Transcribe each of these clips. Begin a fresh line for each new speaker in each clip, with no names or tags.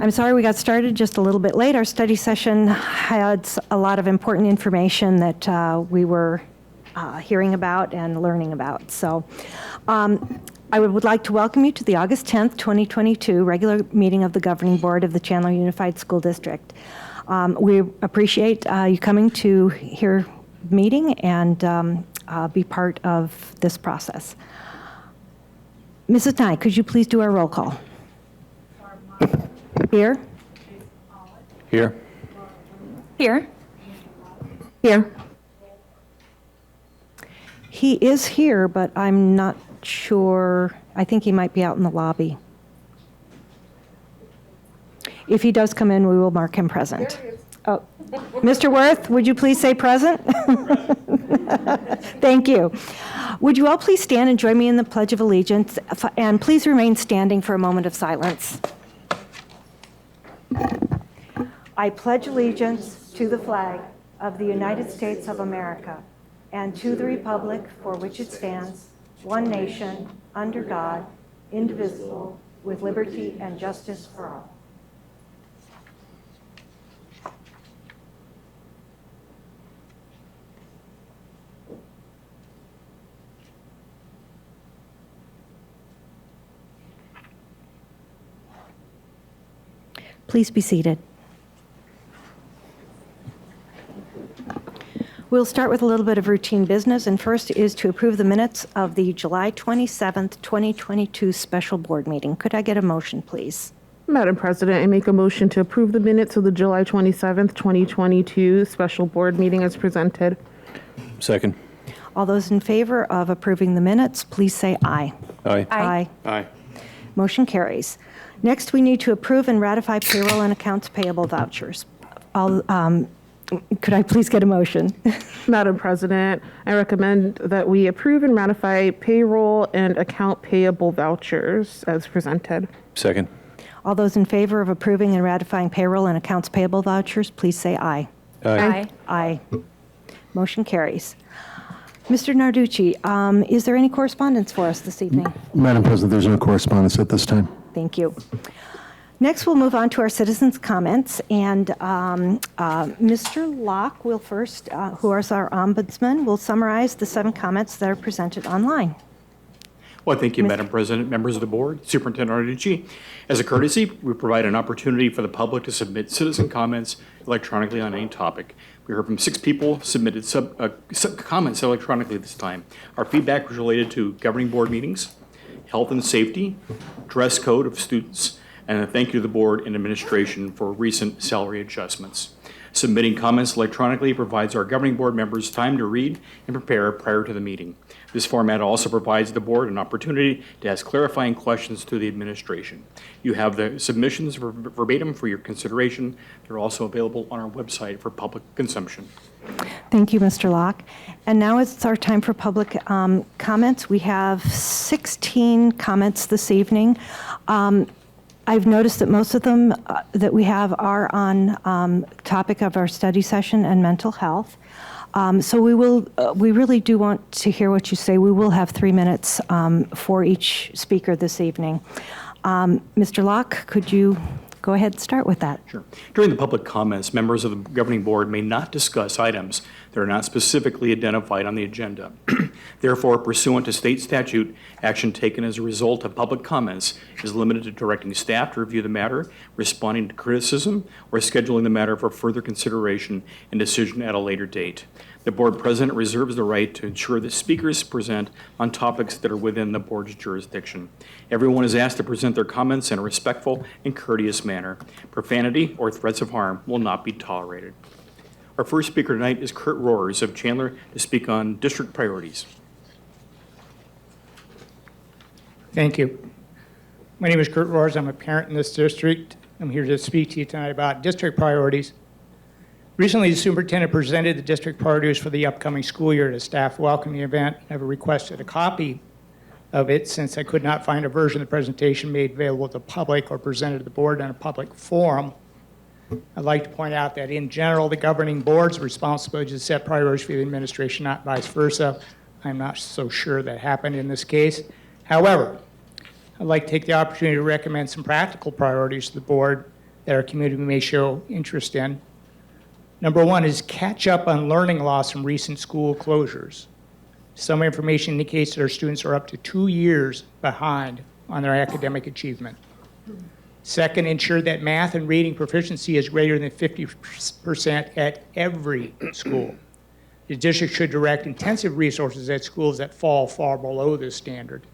I'm sorry we got started just a little bit late. Our study session had a lot of important information that we were hearing about and learning about. So I would like to welcome you to the August 10th, 2022 regular meeting of the Governing Board of the Chandler Unified School District. We appreciate you coming to hear the meeting and be part of this process. Mrs. Nye, could you please do our roll call? Here.
Here.
Here. Here. He is here, but I'm not sure. I think he might be out in the lobby. If he does come in, we will mark him present. Oh, Mr. Worth, would you please say present? Thank you. Would you all please stand and join me in the Pledge of Allegiance, and please remain standing for a moment of silence. I pledge allegiance to the flag of the United States of America and to the republic for which it stands, one nation, under God, indivisible, with liberty and justice for all. Please be seated. We'll start with a little bit of routine business, and first is to approve the minutes of the July 27th, 2022 special board meeting. Could I get a motion, please?
Madam President, I make a motion to approve the minutes of the July 27th, 2022 special board meeting as presented.
Second.
All those in favor of approving the minutes, please say aye.
Aye.
Aye.
Aye.
Motion carries. Next, we need to approve and ratify payroll and accounts payable vouchers. Could I please get a motion?
Madam President, I recommend that we approve and ratify payroll and account payable vouchers as presented.
Second.
All those in favor of approving and ratifying payroll and accounts payable vouchers, please say aye.
Aye.
Aye. Motion carries. Mr. Narducci, is there any correspondence for us this evening?
Madam President, there's no correspondence at this time.
Thank you. Next, we'll move on to our citizens' comments, and Mr. Locke will first, who is our ombudsman, will summarize the 7 comments that are presented online.
Well, thank you, Madam President, members of the board, Superintendent Narducci. As a courtesy, we provide an opportunity for the public to submit citizen comments electronically on any topic. We heard from 6 people submitted comments electronically this time. Our feedback was related to governing board meetings, health and safety, dress code of students, and a thank you to the board and administration for recent salary adjustments. Submitting comments electronically provides our governing board members time to read and prepare prior to the meeting. This format also provides the board an opportunity to ask clarifying questions to the administration. You have the submissions verbatim for your consideration. They're also available on our website for public consumption.
Thank you, Mr. Locke. And now it's our time for public comments. We have 16 comments this evening. I've noticed that most of them that we have are on topic of our study session and mental health. So we really do want to hear what you say. We will have 3 minutes for each speaker this evening. Mr. Locke, could you go ahead and start with that?
Sure. During the public comments, members of the governing board may not discuss items that are not specifically identified on the agenda. Therefore, pursuant to state statute, action taken as a result of public comments is limited to directing staff to review the matter, responding to criticism, or scheduling the matter for further consideration and decision at a later date. The board president reserves the right to ensure that speakers present on topics that are within the board's jurisdiction. Everyone is asked to present their comments in a respectful and courteous manner. Profanity or threats of harm will not be tolerated. Our first speaker tonight is Kurt Rohrs of Chandler to speak on district priorities.
Thank you. My name is Kurt Rohrs. I'm a parent in this district. I'm here to speak to you tonight about district priorities. Recently, the superintendent presented the district priorities for the upcoming school year at a staff welcoming event. I have requested a copy of it since I could not find a version of the presentation made available to the public or presented to the board in a public forum. I'd like to point out that in general, the governing board's responsibility to set priorities for the administration, not vice versa. I'm not so sure that happened in this case. However, I'd like to take the opportunity to recommend some practical priorities to the board that our community may show interest in. Number one is catch up on learning loss from recent school closures. Some information indicates that our students are up to 2 years behind on their academic achievement. Second, ensure that math and reading proficiency is greater than 50% at every school. The district should direct intensive resources at schools that fall far below this standard.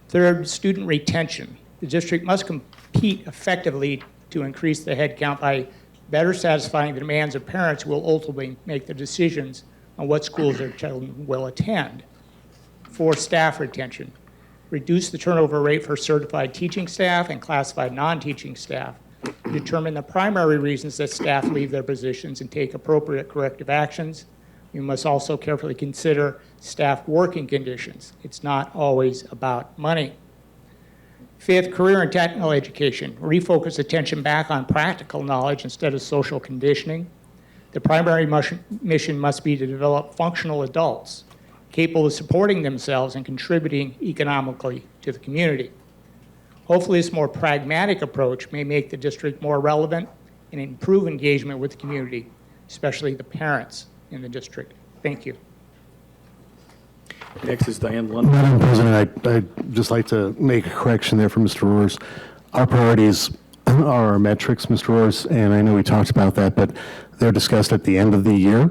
Third, student retention. The district must compete effectively to increase the headcount by better satisfying the demands of parents who will ultimately make the decisions on what schools their children will attend. Fourth, staff retention. Reduce the turnover rate for certified teaching staff and classified non-teaching staff. Determine the primary reasons that staff leave their positions and take appropriate corrective actions. You must also carefully consider staff working conditions. It's not always about money. Fifth, career and technical education. Refocus attention back on practical knowledge instead of social conditioning. The primary mission must be to develop functional adults capable of supporting themselves and contributing economically to the community. Hopefully, this more pragmatic approach may make the district more relevant and improve engagement with the community, especially the parents in the district. Thank you.
Next is Diane Lundell.
Madam President, I'd just like to make a correction there for Mr. Roars. Our priorities are our metrics, Mr. Roars, and I know we talked about that, but they're discussed at the end of the year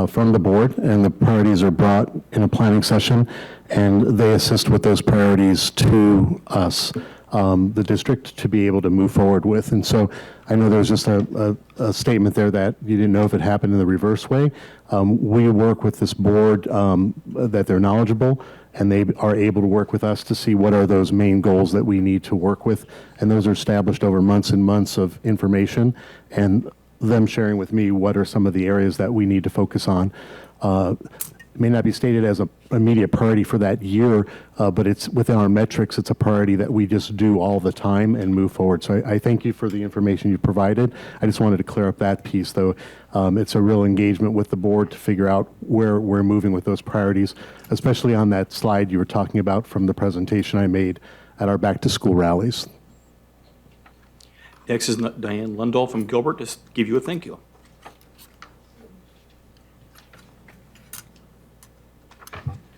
from the board, and the priorities are brought in a planning session, and they assist with those priorities to us, the district, to be able to move forward with. And so I know there's just a statement there that you didn't know if it happened in the reverse way. We work with this board that they're knowledgeable, and they are able to work with us to see what are those main goals that we need to work with. And those are established over months and months of information, and them sharing with me what are some of the areas that we need to focus on. It may not be stated as an immediate priority for that year, but it's within our metrics. It's a priority that we just do all the time and move forward. So I thank you for the information you provided. I just wanted to clear up that piece, though. It's a real engagement with the board to figure out where we're moving with those priorities, especially on that slide you were talking about from the presentation I made at our back-to-school rallies.
Next is Diane Lundell from Gilbert to give you a thank you.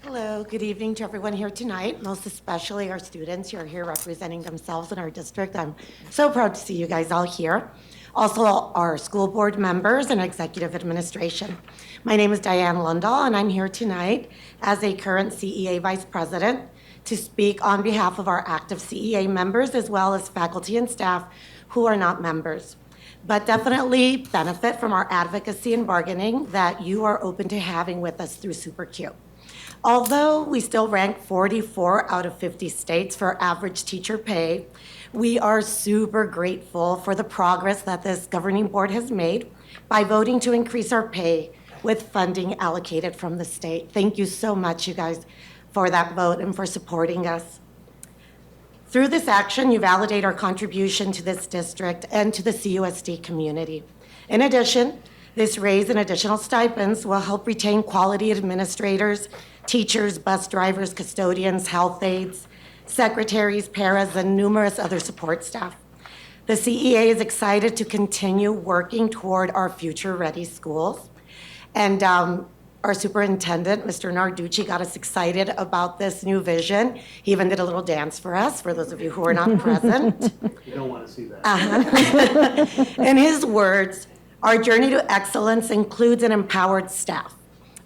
Hello, good evening to everyone here tonight, most especially our students who are here representing themselves in our district. I'm so proud to see you guys all here. Also, our school board members and executive administration. My name is Diane Lundell, and I'm here tonight as a current CEA vice president to speak on behalf of our active CEA members as well as faculty and staff who are not members, but definitely benefit from our advocacy and bargaining that you are open to having with us through Super Q. Although we still rank 44 out of 50 states for average teacher pay, we are super grateful for the progress that this governing board has made by voting to increase our pay with funding allocated from the state. Thank you so much, you guys, for that vote and for supporting us. Through this action, you validate our contribution to this district and to the CUSD community. In addition, this raise in additional stipends will help retain quality administrators, teachers, bus drivers, custodians, health aides, secretaries, paras, and numerous other support staff. The CEA is excited to continue working toward our future-ready schools. And our superintendent, Mr. Narducci, got us excited about this new vision. He even did a little dance for us, for those of you who are not present.
You don't want to see that.
In his words, our journey to excellence includes an empowered staff.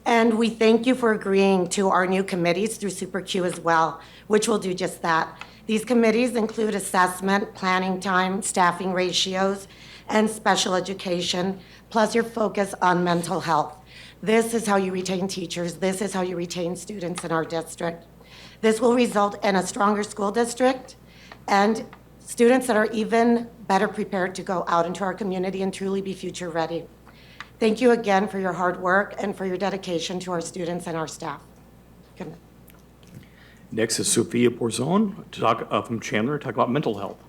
And we thank you for agreeing to our new committees through Super Q as well, which will do just that. These committees include assessment, planning time, staffing ratios, and special education, plus your focus on mental health. This is how you retain teachers. This is how you retain students in our district. This will result in a stronger school district and students that are even better prepared to go out into our community and truly be future ready. Thank you again for your hard work and for your dedication to our students and our staff. Good night.
Next is Sophia Borzon to talk from Chandler, talk about mental health.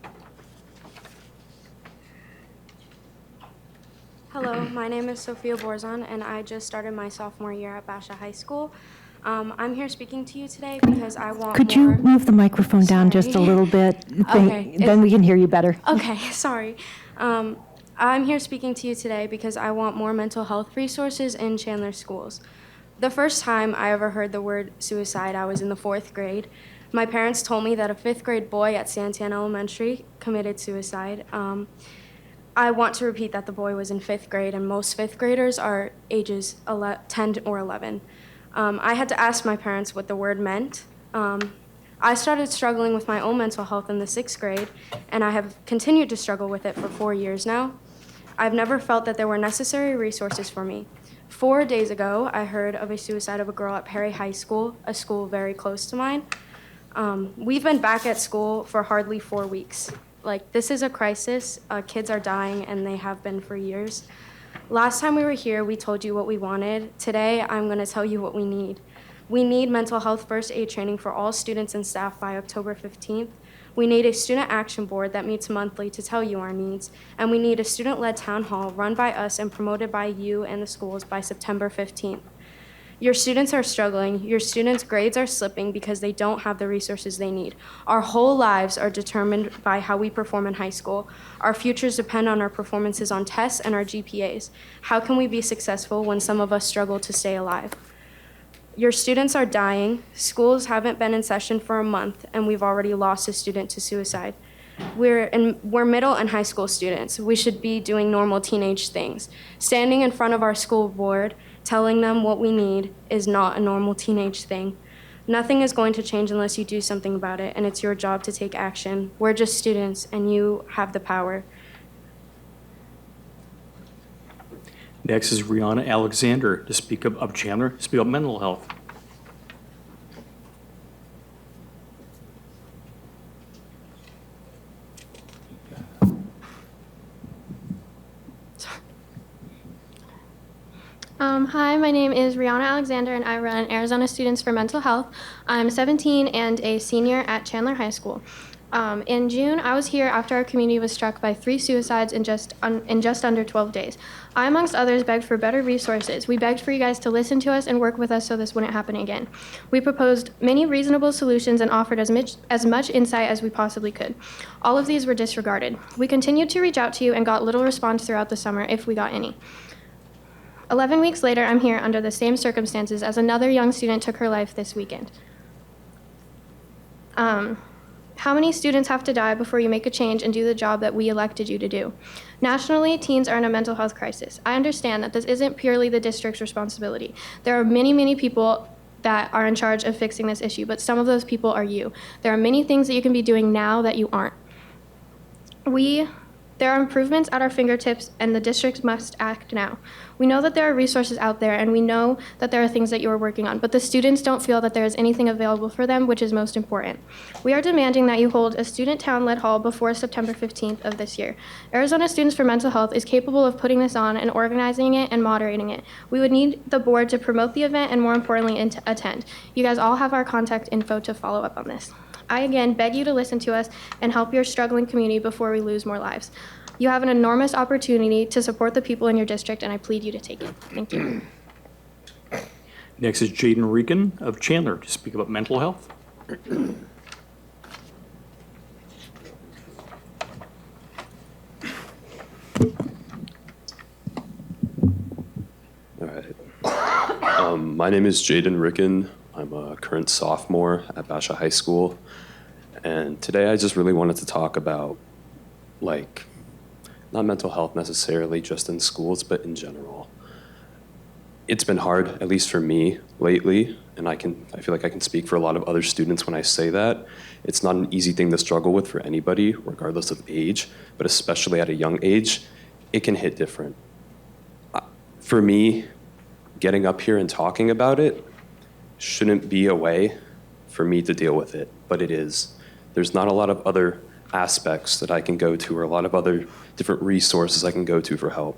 Hello, my name is Sophia Borzon, and I just started my sophomore year at Basha High School. I'm here speaking to you today because I want
Could you
more.
move the microphone down just a
Sorry.
little bit?
Okay.
Then we can hear you better.
Okay, sorry. I'm here speaking to you today because I want more mental health resources in Chandler schools. The first time I ever heard the word suicide, I was in the 4th grade. My parents told me that a 5th grade boy at Santan Elementary committed suicide. I want to repeat that the boy was in 5th grade, and most 5th graders are ages 10 or 11. I had to ask my parents what the word meant. I started struggling with my own mental health in the 6th grade, and I have continued to struggle with it for 4 years now. I've never felt that there were necessary resources for me. 4 days ago, I heard of a suicide of a girl at Perry High School, a school very close to mine. We've been back at school for hardly 4 weeks. Like, this is a crisis. Kids are dying, and they have been for years. Last time we were here, we told you what we wanted. Today, I'm going to tell you what we need. We need mental health first aid training for all students and staff by October 15th. We need a student action board that meets monthly to tell you our needs. And we need a student-led town hall run by us and promoted by you and the schools by September 15th. Your students are struggling. Your students' grades are slipping because they don't have the resources they need. Our whole lives are determined by how we perform in high school. Our futures depend on our performances on tests and our GPAs. How can we be successful when some of us struggle to stay alive? Your students are dying. Schools haven't been in session for a month, and we've already lost a student to suicide. We're middle and high school students. We should be doing normal teenage things. Standing in front of our school board, telling them what we need is not a normal teenage thing. Nothing is going to change unless you do something about it, and it's your job to take action. We're just students, and you have the power.
Next is Rihanna Alexander to speak of Chandler, speak up mental health.
Hi, my name is Rihanna Alexander, and I run Arizona Students for Mental Health. I'm 17 and a senior at Chandler High School. In June, I was here after our community was struck by 3 suicides in just under 12 days. I, amongst others, begged for better resources. We begged for you guys to listen to us and work with us so this wouldn't happen again. We proposed many reasonable solutions and offered as much insight as we possibly could. All of these were disregarded. We continued to reach out to you and got little response throughout the summer, if we got any. 11 weeks later, I'm here under the same circumstances as another young student took her life this weekend. How many students have to die before you make a change and do the job that we elected you to do? Nationally, teens are in a mental health crisis. I understand that this isn't purely the district's responsibility. There are many, many people that are in charge of fixing this issue, but some of those people are you. There are many things that you can be doing now that you aren't. There are improvements at our fingertips, and the district must act now. We know that there are resources out there, and we know that there are things that you are working on, but the students don't feel that there is anything available for them, which is most important. We are demanding that you hold a student town-led hall before September 15th of this year. Arizona Students for Mental Health is capable of putting this on and organizing it and moderating it. We would need the board to promote the event and, more importantly, attend. You guys all have our contact info to follow up on this. I again beg you to listen to us and help your struggling community before we lose more lives. You have an enormous opportunity to support the people in your district, and I plead you to take it. Thank you.
Next is Jaden Regan of Chandler to speak about mental health.
All right. My name is Jaden Ricken. I'm a current sophomore at Basha High School. And today I just really wanted to talk about, like, not mental health necessarily just in schools, but in general. It's been hard, at least for me lately, and I feel like I can speak for a lot of other students when I say that. It's not an easy thing to struggle with for anybody, regardless of age, but especially at a young age, it can hit different. For me, getting up here and talking about it shouldn't be a way for me to deal with it, but it is. There's not a lot of other aspects that I can go to or a lot of other different resources I can go to for help.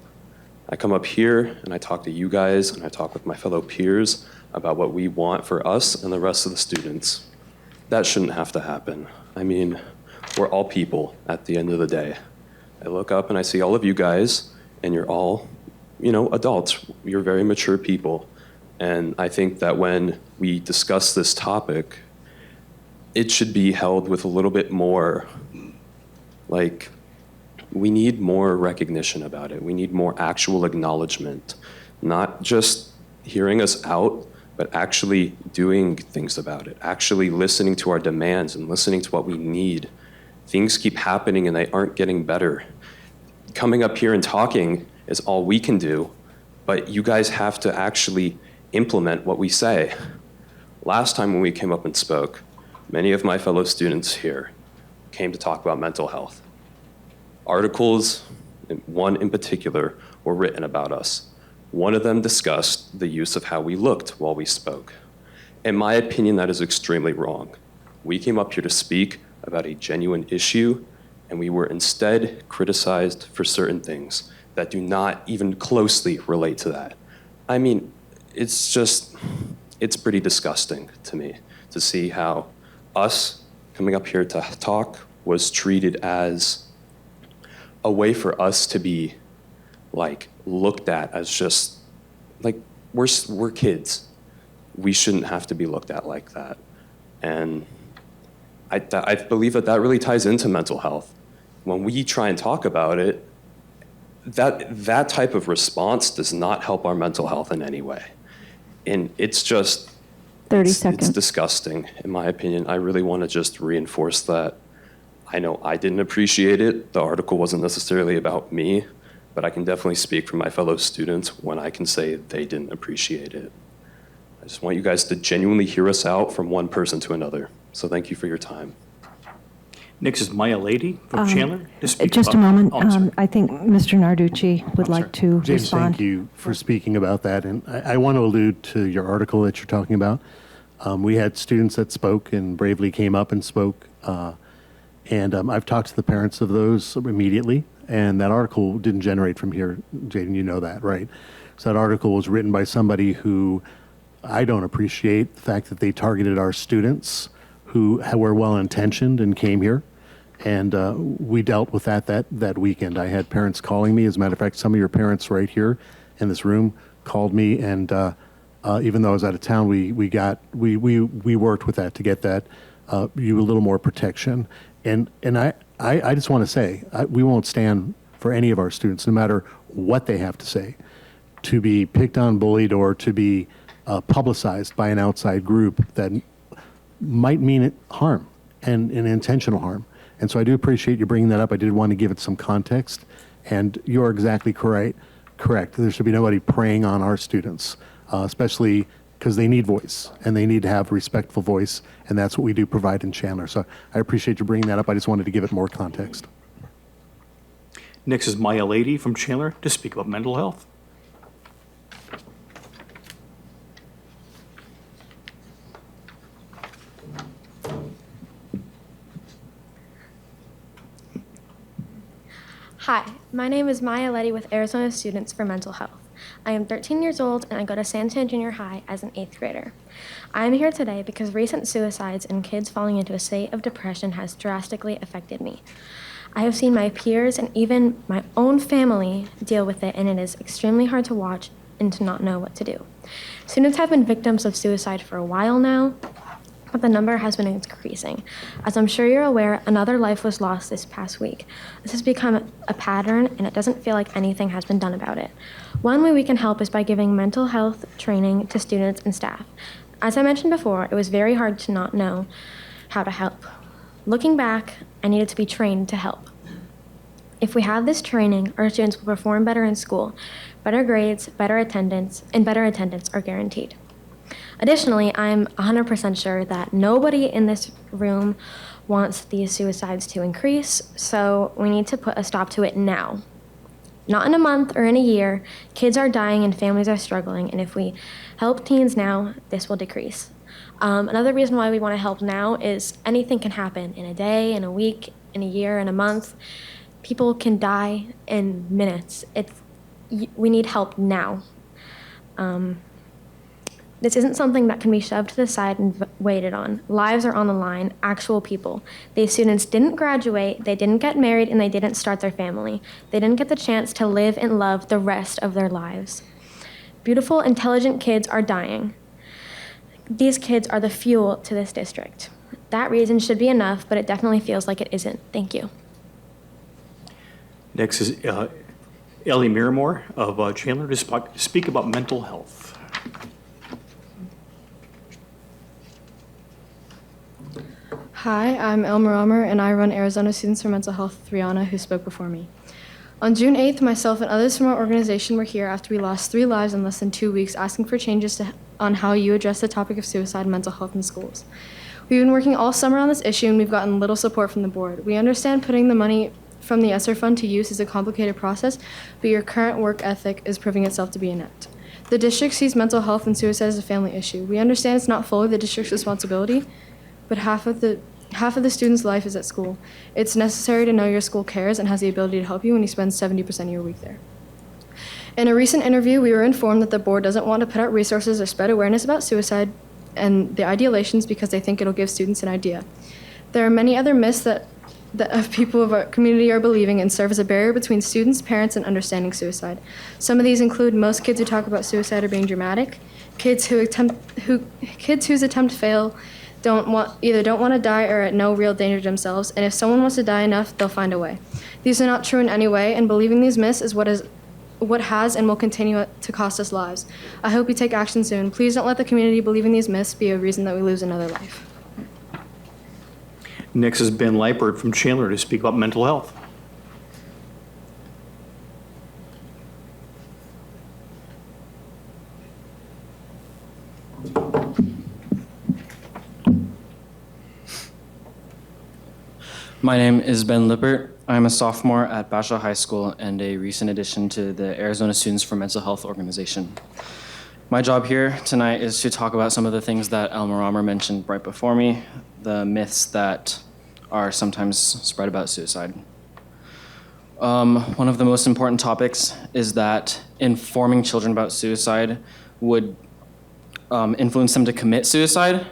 I come up here and I talk to you guys and I talk with my fellow peers about what we want for us and the rest of the students. That shouldn't have to happen. I mean, we're all people at the end of the day. I look up and I see all of you guys and you're all, adults. You're very mature people. And I think that when we discuss this topic, it should be held with a little bit more, like, we need more recognition about it. We need more actual acknowledgement, not just hearing us out, but actually doing things about it, actually listening to our demands and listening to what we need. Things keep happening and they aren't getting better. Coming up here and talking is all we can do, but you guys have to actually implement what we say. Last time when we came up and spoke, many of my fellow students here came to talk about mental health. Articles, one in particular, were written about us. One of them discussed the use of how we looked while we spoke. In my opinion, that is extremely wrong. We came up here to speak about a genuine issue, and we were instead criticized for certain things that do not even closely relate to that. I mean, it's pretty disgusting to me to see how us coming up here to talk was treated as a way for us to be like looked at as just like we're kids. We shouldn't have to be looked at like that. And I believe that really ties into mental health. When we try and talk about it, that type of response does not help our mental health in any way. And it's just
30
it's
seconds.
disgusting, in my opinion. I really want to just reinforce that. I know I didn't appreciate it. The article wasn't necessarily about me, but I can definitely speak for my fellow students when I can say they didn't appreciate it. I just want you guys to genuinely hear us out from one person to another. So thank you for your time.
Next is Maya Lady from Chandler. to speak
Just a
about-
moment.
Oh, I'm sorry.
I think Mr. Narducci would
I'm
like
sorry.
to
James,
respond.
thank you for speaking about that. And I want to allude to your article that you're talking about. We had students that spoke and bravely came up and spoke. And I've talked to the parents of those immediately. And that article didn't generate from here. Jaden, you know that, right? So that article was written by somebody who I don't appreciate the fact that they targeted our students who were well-intentioned and came here. And we dealt with that weekend. I had parents calling me. As a matter of fact, some of your parents right here in this room called me, and even though I was out of town, we worked with that to get that you a little more protection. And I just want to say we won't stand for any of our students, no matter what they have to say, to be picked on, bullied, or to be publicized by an outside group that might mean harm and intentional harm. And so I do appreciate you bringing that up. I did want to give it some context. And you're exactly correct. There should be nobody preying on our students, especially because they need voice and they need to have a respectful voice. And that's what we do provide in Chandler. So I appreciate you bringing that up. I just wanted to give it more context.
Next is Maya Lady from Chandler to speak about mental health.
Hi, my name is Maya Letty with Arizona Students for Mental Health. I am 13 years old and I go to Santan Junior High as an 8th grader. I am here today because recent suicides and kids falling into a state of depression has drastically affected me. I have seen my peers and even my own family deal with it, and it is extremely hard to watch and to not know what to do. Students have been victims of suicide for a while now, but the number has been increasing. As I'm sure you're aware, another life was lost this past week. This has become a pattern, and it doesn't feel like anything has been done about it. One way we can help is by giving mental health training to students and staff. As I mentioned before, it was very hard to not know how to help. Looking back, I needed to be trained to help. If we have this training, our students will perform better in school. Better grades, better attendance are guaranteed. Additionally, I'm 100% sure that nobody in this room wants these suicides to increase, so we need to put a stop to it now. Not in a month or in a year. Kids are dying and families are struggling, and if we help teens now, this will decrease. Another reason why we want to help now is anything can happen in a day, in a week, in a year, in a month. People can die in minutes. We need help now. This isn't something that can be shoved to the side and waited on. Lives are on the line, actual people. These students didn't graduate, they didn't get married, and they didn't start their family. They didn't get the chance to live and love the rest of their lives. Beautiful, intelligent kids are dying. These kids are the fuel to this district. That reason should be enough, but it definitely feels like it isn't. Thank you.
Next is Ellie Miramore of Chandler to speak about mental health.
Hi, I'm El Maramer, and I run Arizona Students for Mental Health, Rihanna, who spoke before me. On June 8th, myself and others from our organization were here after we lost 3 lives in less than 2 weeks, asking for changes on how you address the topic of suicide and mental health in schools. We've been working all summer on this issue, and we've gotten little support from the board. We understand putting the money from the ESSER fund to use is a complicated process, but your current work ethic is proving itself to be inept. The district sees mental health and suicide as a family issue. We understand it's not fully the district's responsibility, but half of the student's life is at school. It's necessary to know your school cares and has the ability to help you when you spend 70% of your week there. In a recent interview, we were informed that the board doesn't want to put out resources or spread awareness about suicide and the ideations because they think it'll give students an idea. There are many other myths that people of our community are believing and serve as a barrier between students, parents, and understanding suicide. Some of these include most kids who talk about suicide are being dramatic, kids whose attempt fail either don't want to die or are at no real danger to themselves, and if someone wants to die enough, they'll find a way. These are not true in any way, and believing these myths is what has and will continue to cost us lives. I hope you take action soon. Please don't let the community believing these myths be a reason that we lose another life.
Next is Ben Leipert from Chandler to speak about mental health.
My name is Ben Lippert. I'm a sophomore at Basha High School and a recent addition to the Arizona Students for Mental Health organization. My job here tonight is to talk about some of the things that Elmer Romer mentioned right before me, the myths that are sometimes spread about suicide. One of the most important topics is that informing children about suicide would influence them to commit suicide,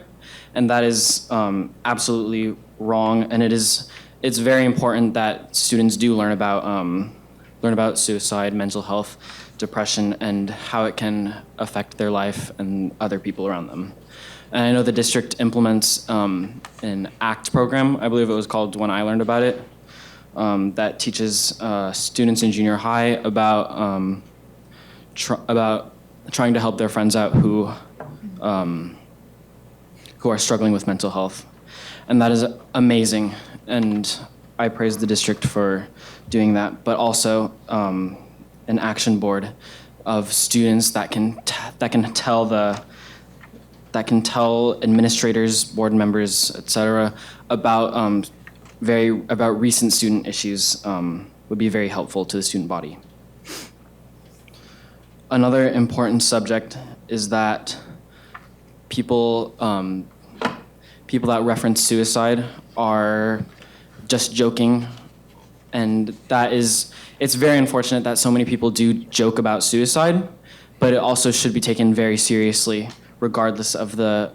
and that is absolutely wrong, and it's very important that students do learn about suicide, mental health, depression, and how it can affect their life and other people around them. And I know the district implements an ACT program, I believe it was called when I learned about it, that teaches students in junior high about trying to help their friends out who are struggling with mental health. And that is amazing, and I praise the district for doing that, but also an action board of students that can tell administrators, board members, etc., about recent student issues would be very helpful to the student body. Another important subject is that people that reference suicide are just joking, and it's very unfortunate that so many people do joke about suicide, but it also should be taken very seriously, regardless of the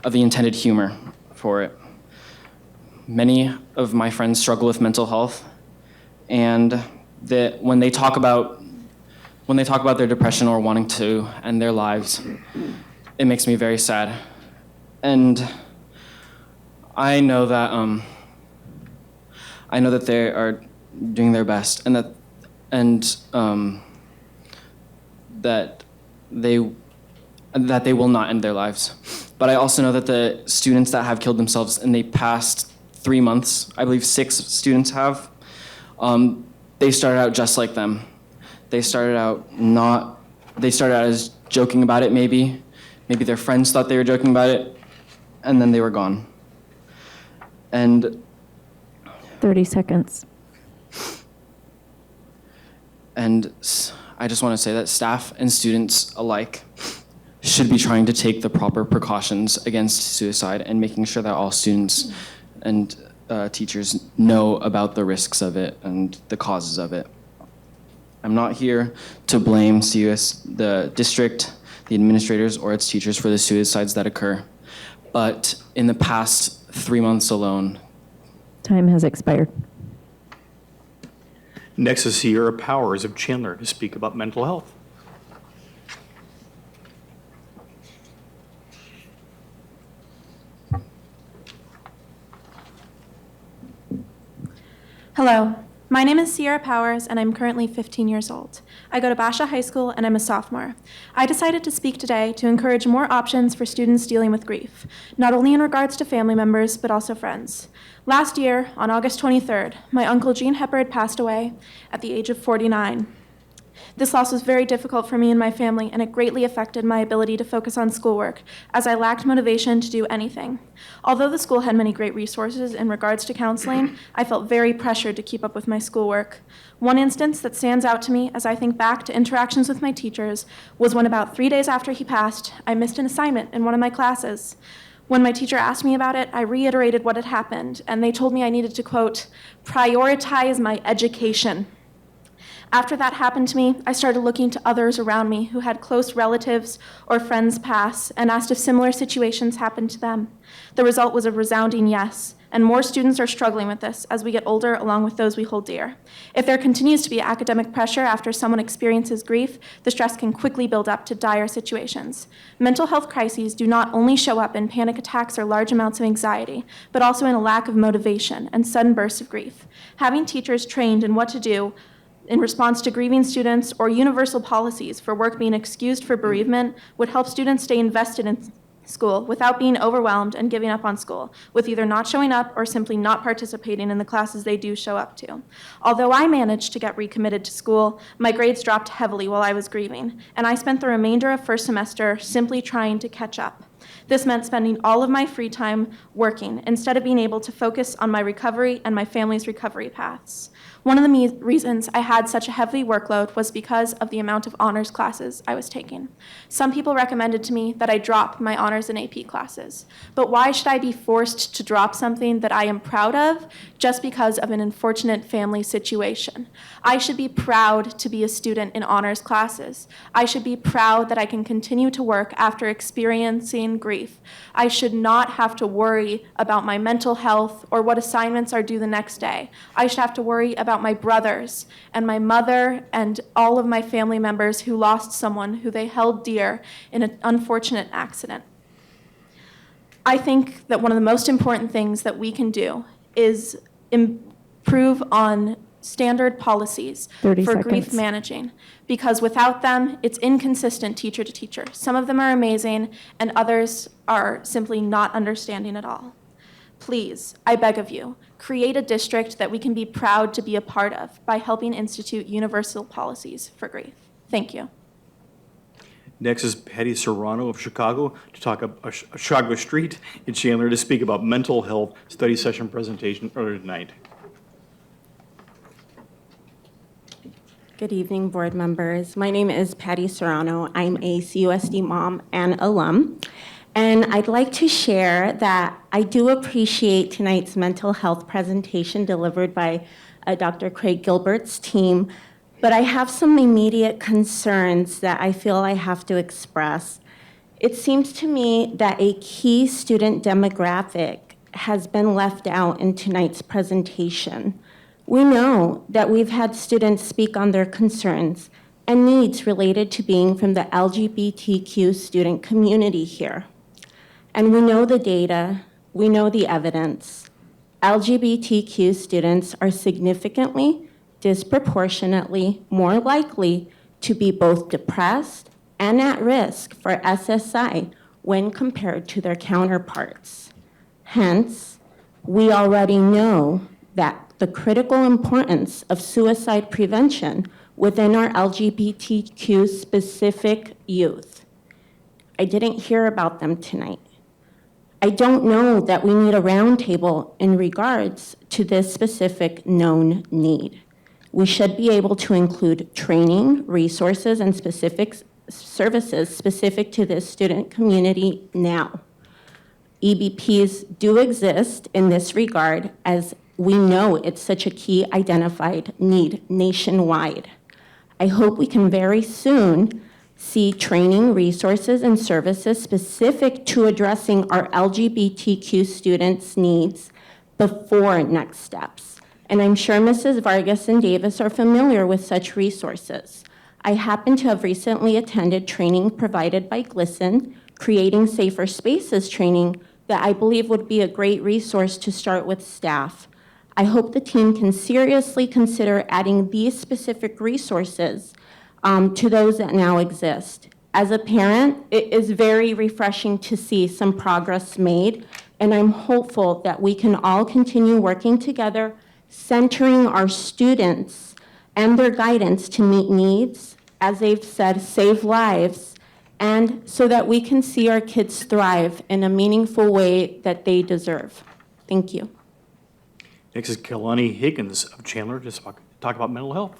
intended humor for it. Many of my friends struggle with mental health, and when they talk about their depression or wanting to end their lives, it makes me very sad. And I know that they are doing their best, and that they will not end their lives. But I also know that the students that have killed themselves in the past 3 months, I believe 6 students have, they started out just like them. They started out as joking about it, maybe their friends thought they were joking about it, and then they were gone. And
30 seconds.
And I just want to say that staff and students alike should be trying to take the proper precautions against suicide and making sure that all students and teachers know about the risks of it and the causes of it. I'm not here to blame CUS, the district, the administrators, or its teachers for the suicides that occur. But in the past 3 months alone,
Time has expired.
Next is Sierra Powers of Chandler to speak about mental health.
Hello, my name is Sierra Powers, and I'm currently 15 years old. I go to Basha High School, and I'm a sophomore. I decided to speak today to encourage more options for students dealing with grief, not only in regards to family members, but also friends. Last year, on August 23rd, my uncle Gene Heppard passed away at the age of 49. This loss was very difficult for me and my family, and it greatly affected my ability to focus on schoolwork, as I lacked motivation to do anything. Although the school had many great resources in regards to counseling, I felt very pressured to keep up with my schoolwork. One instance that stands out to me as I think back to interactions with my teachers was when about 3 days after he passed, I missed an assignment in one of my classes. When my teacher asked me about it, I reiterated what had happened, and they told me I needed to, quote, prioritize my education. After that happened to me, I started looking to others around me who had close relatives or friends pass and asked if similar situations happened to them. The result was a resounding yes, and more students are struggling with this as we get older along with those we hold dear. If there continues to be academic pressure after someone experiences grief, the stress can quickly build up to dire situations. Mental health crises do not only show up in panic attacks or large amounts of anxiety, but also in a lack of motivation and sudden bursts of grief. Having teachers trained in what to do in response to grieving students or universal policies for work being excused for bereavement would help students stay invested in school without being overwhelmed and giving up on school, with either not showing up or simply not participating in the classes they do show up to. Although I managed to get recommitted to school, my grades dropped heavily while I was grieving, and I spent the remainder of first semester simply trying to catch up. This meant spending all of my free time working instead of being able to focus on my recovery and my family's recovery paths. One of the reasons I had such a heavy workload was because of the amount of honors classes I was taking. Some people recommended to me that I drop my honors and AP classes. But why should I be forced to drop something that I am proud of just because of an unfortunate family situation? I should be proud to be a student in honors classes. I should be proud that I can continue to work after experiencing grief. I should not have to worry about my mental health or what assignments are due the next day. I should have to worry about my brothers and my mother and all of my family members who lost someone who they held dear in an unfortunate accident. I think that one of the most important things that we can do is improve on standard policies for grief managing, because without them, it's inconsistent teacher to teacher. Some of them are amazing, and others are simply not understanding at all. Please, I beg of you, create a district that we can be proud to be a part of by helping institute universal policies for grief. Thank you.
Next is Patty Serrano of Chicago to talk about Chicago Street in Chandler to speak about mental health study session presentation earlier tonight.
Good evening, board members. My name is Patty Serrano. I'm a CUSD mom and alum. And I'd like to share that I do appreciate tonight's mental health presentation delivered by Dr. Craig Gilbert's team, but I have some immediate concerns that I feel I have to express. It seems to me that a key student demographic has been left out in tonight's presentation. We know that we've had students speak on their concerns and needs related to being from the LGBTQ student community here. And we know the data, we know the evidence. LGBTQ students are significantly, disproportionately more likely to be both depressed and at risk for SSI when compared to their counterparts. Hence, we already know that the critical importance of suicide prevention within our LGBTQ specific youth. I didn't hear about them tonight. I don't know that we need a roundtable in regards to this specific known need. We should be able to include training, resources, and specific services specific to this student community now. EBPs do exist in this regard, as we know it's such a key identified need nationwide. I hope we can very soon see training, resources, and services specific to addressing our LGBTQ students' needs before next steps. And I'm sure Mrs. Vargas and Davis are familiar with such resources. I happen to have recently attended training provided by GLSEN, Creating Safer Spaces training, that I believe would be a great resource to start with staff. I hope the team can seriously consider adding these specific resources to those that now exist. As a parent, it is very refreshing to see some progress made, and I'm hopeful that we can all continue working together, centering our students and their guidance to meet needs, as they've said, save lives, and so that we can see our kids thrive in a meaningful way that they deserve. Thank you.
Next is Kalani Higgins of Chandler to talk about mental health.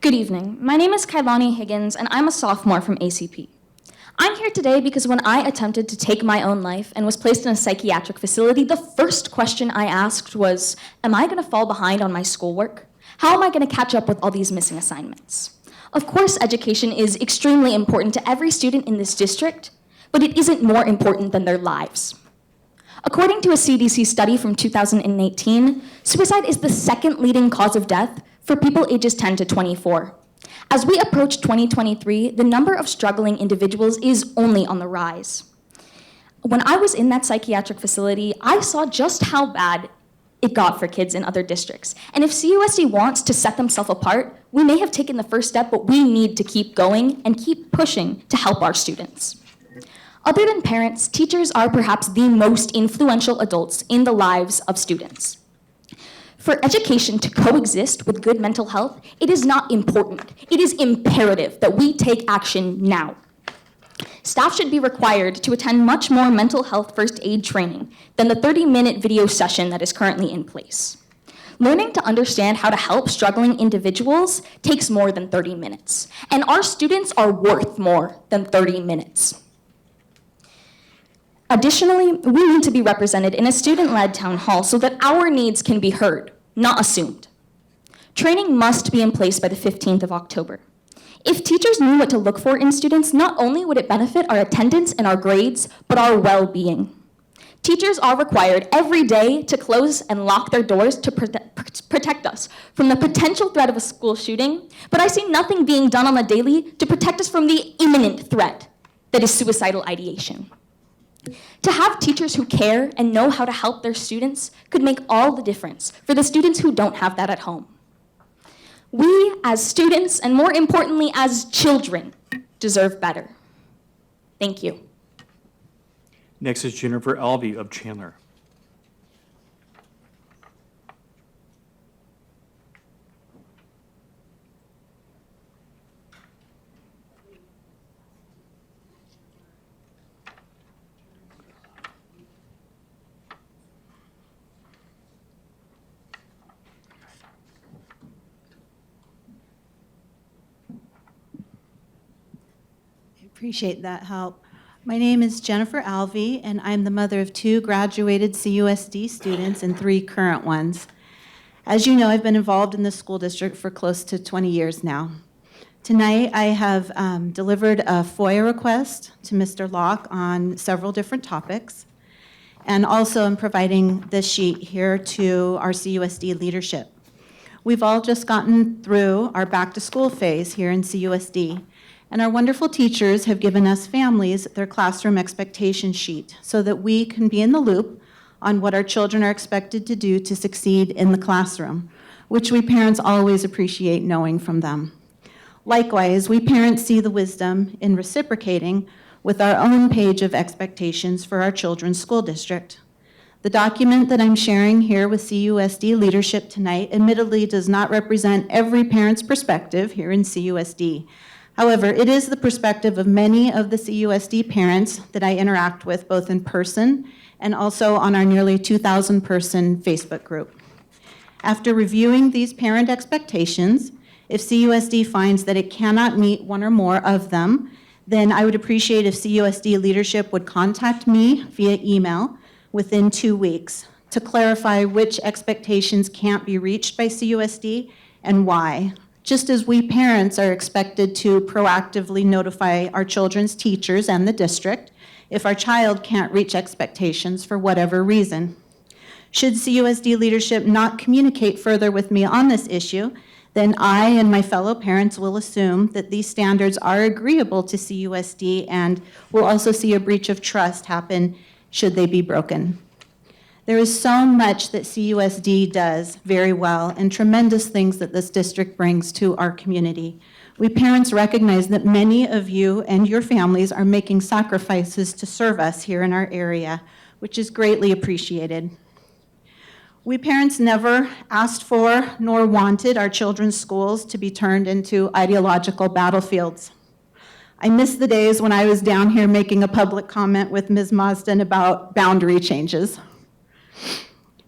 Good evening. My name is Kailani Higgins, and I'm a sophomore from ACP. I'm here today because when I attempted to take my own life and was placed in a psychiatric facility, the first question I asked was, am I going to fall behind on my schoolwork? How am I going to catch up with all these missing assignments? Of course, education is extremely important to every student in this district, but it isn't more important than their lives. According to a CDC study from 2018, suicide is the second leading cause of death for people ages 10 to 24. As we approach 2023, the number of struggling individuals is only on the rise. When I was in that psychiatric facility, I saw just how bad it got for kids in other districts. And if CUSD wants to set themselves apart, we may have taken the first step, but we need to keep going and keep pushing to help our students. Other than parents, teachers are perhaps the most influential adults in the lives of students. For education to coexist with good mental health, it is not important. It is imperative that we take action now. Staff should be required to attend much more mental health first aid training than the 30-minute video session that is currently in place. Learning to understand how to help struggling individuals takes more than 30 minutes, and our students are worth more than 30 minutes. Additionally, we need to be represented in a student-led town hall so that our needs can be heard, not assumed. Training must be in place by the 15th of October. If teachers knew what to look for in students, not only would it benefit our attendance and our grades, but our well-being. Teachers are required every day to close and lock their doors to protect us from the potential threat of a school shooting, but I see nothing being done on the daily to protect us from the imminent threat that is suicidal ideation. To have teachers who care and know how to help their students could make all the difference for the students who don't have that at home. We, as students, and more importantly, as children, deserve better. Thank you.
Next is Jennifer Alvey of Chandler.
Appreciate that help. My name is Jennifer Alvey, and I'm the mother of 2 graduated CUSD students and 3 current ones. As you know, I've been involved in the school district for close to 20 years now. Tonight, I have delivered a FOIA request to Mr. Locke on several different topics, and also I'm providing this sheet here to our CUSD leadership. We've all just gotten through our back-to-school phase here in CUSD, and our wonderful teachers have given us families their classroom expectation sheet so that we can be in the loop on what our children are expected to do to succeed in the classroom, which we parents always appreciate knowing from them. Likewise, we parents see the wisdom in reciprocating with our own page of expectations for our children's school district. The document that I'm sharing here with CUSD leadership tonight admittedly does not represent every parent's perspective here in CUSD. However, it is the perspective of many of the CUSD parents that I interact with both in person and also on our nearly 2,000-person Facebook group. After reviewing these parent expectations, if CUSD finds that it cannot meet one or more of them, then I would appreciate if CUSD leadership would contact me via email within 2 weeks to clarify which expectations can't be reached by CUSD and why. Just as we parents are expected to proactively notify our children's teachers and the district if our child can't reach expectations for whatever reason. Should CUSD leadership not communicate further with me on this issue, then I and my fellow parents will assume that these standards are agreeable to CUSD and will also see a breach of trust happen should they be broken. There is so much that CUSD does very well and tremendous things that this district brings to our community. We parents recognize that many of you and your families are making sacrifices to serve us here in our area, which is greatly appreciated. We parents never asked for nor wanted our children's schools to be turned into ideological battlefields. I miss the days when I was down here making a public comment with Ms. Marsden about boundary changes.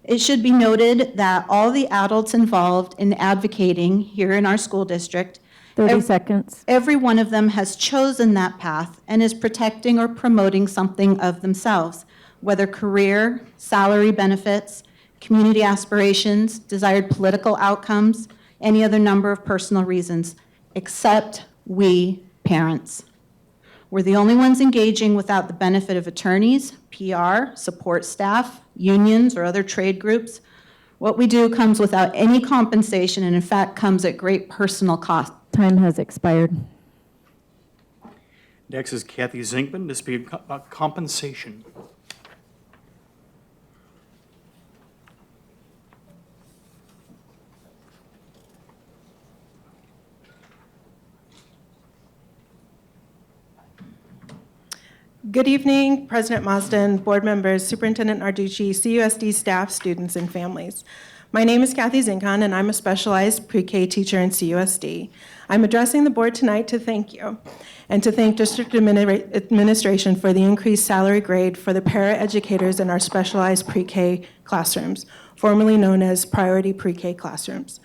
It should be noted that all the adults involved in advocating here in our school district,
30 seconds.
every one of them has chosen that path and is protecting or promoting something of themselves, whether career, salary benefits, community aspirations, desired political outcomes, any other number of personal reasons, except we parents. We're the only ones engaging without the benefit of attorneys, PR, support staff, unions, or other trade groups. What we do comes without any compensation and in fact comes at great personal cost.
Time has expired.
Next is Kathy Zinkman to speak about compensation.
Good evening, President Marsden, board members, Superintendent Narducci, CUSD staff, students, and families. My name is Kathy Zinkan, and I'm a specialized pre-K teacher in CUSD. I'm addressing the board tonight to thank you and to thank district administration for the increased salary grade for the para-educators in our specialized pre-K classrooms, formerly known as priority pre-K classrooms.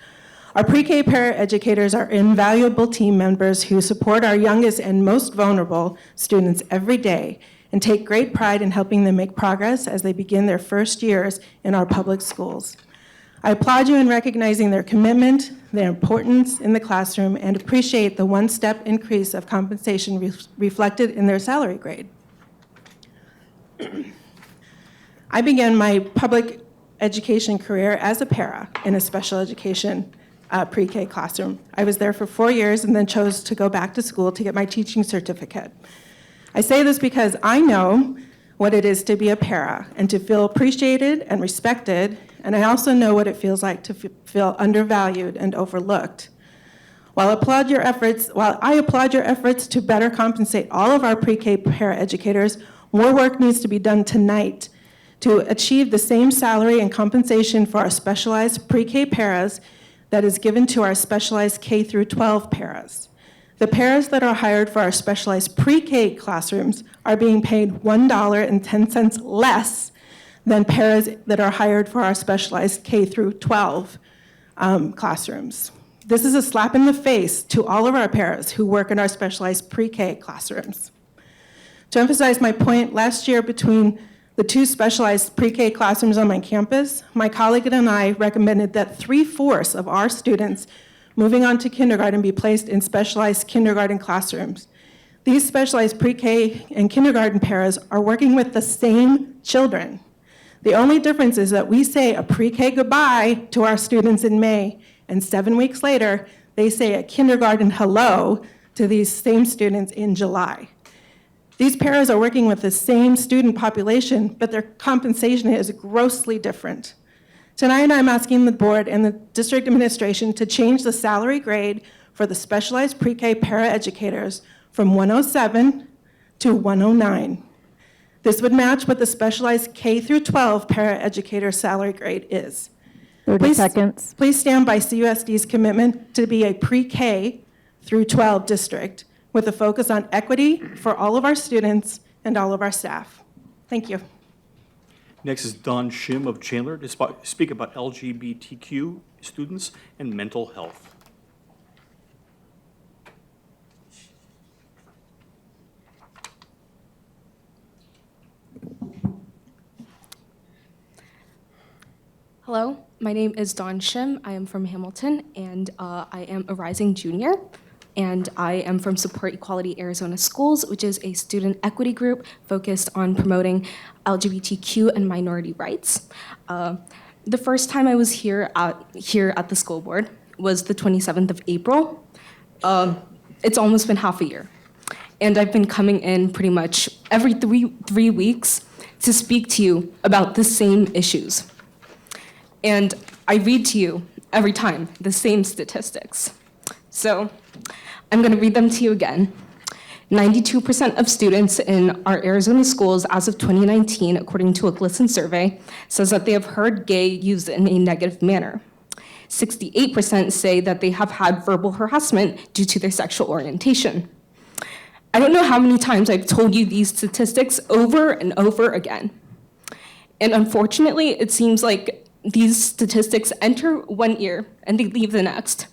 Our pre-K para-educators are invaluable team members who support our youngest and most vulnerable students every day and take great pride in helping them make progress as they begin their first years in our public schools. I applaud you in recognizing their commitment, their importance in the classroom, and appreciate the one-step increase of compensation reflected in their salary grade. I began my public education career as a para in a special education pre-K classroom. I was there for 4 years and then chose to go back to school to get my teaching certificate. I say this because I know what it is to be a para and to feel appreciated and respected, and I also know what it feels like to feel undervalued and overlooked. While I applaud your efforts to better compensate all of our pre-K para educators, more work needs to be done tonight to achieve the same salary and compensation for our specialized pre-K paras that is given to our specialized K through 12 paras. The paras that are hired for our specialized pre-K classrooms are being paid $1.10 less than paras that are hired for our specialized K through 12 classrooms. This is a slap in the face to all of our paras who work in our specialized pre-K classrooms. To emphasize my point, last year between the 2 specialized pre-K classrooms on my campus, my colleague and I recommended that 3/4 of our students moving on to kindergarten be placed in specialized kindergarten classrooms. These specialized pre-K and kindergarten paras are working with the same children. The only difference is that we say a pre-K goodbye to our students in May, and 7 weeks later, they say a kindergarten hello to these same students in July. These paras are working with the same student population, but their compensation is grossly different. Tonight, I'm asking the board and the district administration to change the salary grade for the specialized pre-K para-educators from 107 to 109. This would match what the specialized K through 12 para-educator salary grade is.
30 seconds.
Please stand by CUSD's commitment to be a pre-K through 12 district with a focus on equity for all of our students and all of our staff. Thank you.
Next is Don Shim of Chandler to speak about LGBTQ students and mental health.
Hello, my name is Dawn Shim. I am from Hamilton, and I am a rising junior. And I am from Support Equality Arizona Schools, which is a student equity group focused on promoting LGBTQ and minority rights. The first time I was here at the school board was the 27th of April. It's almost been half a year. And I've been coming in pretty much every three weeks to speak to you about the same issues. And I read to you every time the same statistics. So I'm going to read them to you again. 92% of students in our Arizona schools as of 2019, according to a GLSEN survey, says that they have heard gay used in a negative manner. 68% say that they have had verbal harassment due to their sexual orientation. I don't know how many times I've told you these statistics over and over again. And unfortunately, it seems like these statistics enter one ear and they leave the next.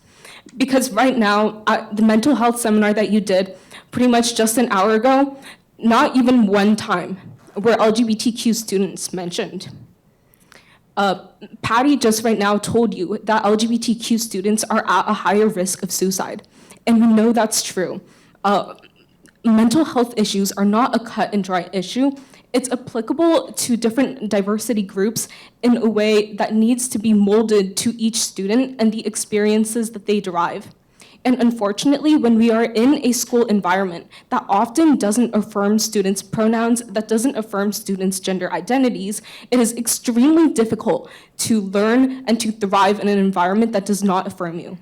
Because right now, at the mental health seminar that you did, pretty much just an hour ago, not even one time were LGBTQ students mentioned. Patty just right now told you that LGBTQ students are at a higher risk of suicide, and we know that's true. Mental health issues are not a cut and dry issue. It's applicable to different diversity groups in a way that needs to be molded to each student and the experiences that they derive. And unfortunately, when we are in a school environment that often doesn't affirm students' pronouns, that doesn't affirm students' gender identities, it is extremely difficult to learn and to thrive in an environment that does not affirm you.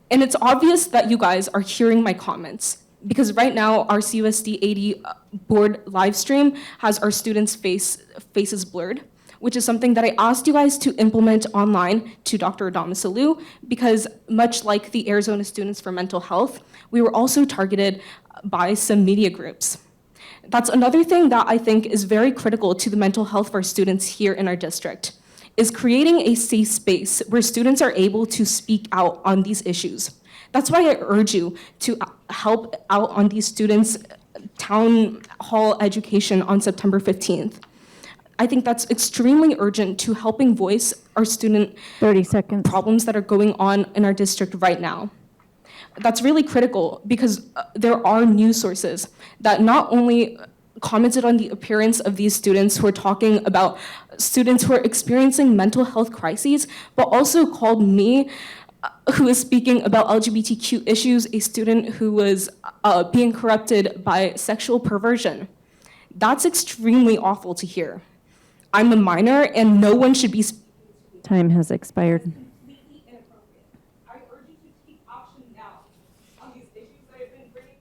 And it's obvious that you guys are hearing my comments, because right now our CUSD 80 board live stream has our students' faces blurred, which is something that I asked you guys to implement online to Dr. Adamasalu, because much like the Arizona Students for Mental Health, we were also targeted by some media groups. That's another thing that I think is very critical to the mental health of our students here in our district, is creating a safe space where students are able to speak out on these issues. That's why I urge you to help out on these students' town hall education on September 15th. I think that's extremely urgent to helping voice our student
30 seconds.
Problems that are going on in our district right now. That's really critical because there are news sources that not only commented on the appearance of these students who are talking about students who are experiencing mental health crises, but also called me, who is speaking about LGBTQ issues, a student who was being corrupted by sexual perversion. That's extremely awful to hear. I'm a minor and no one should be.
Time has expired.
I urge you to take action now on these issues that I've been bringing.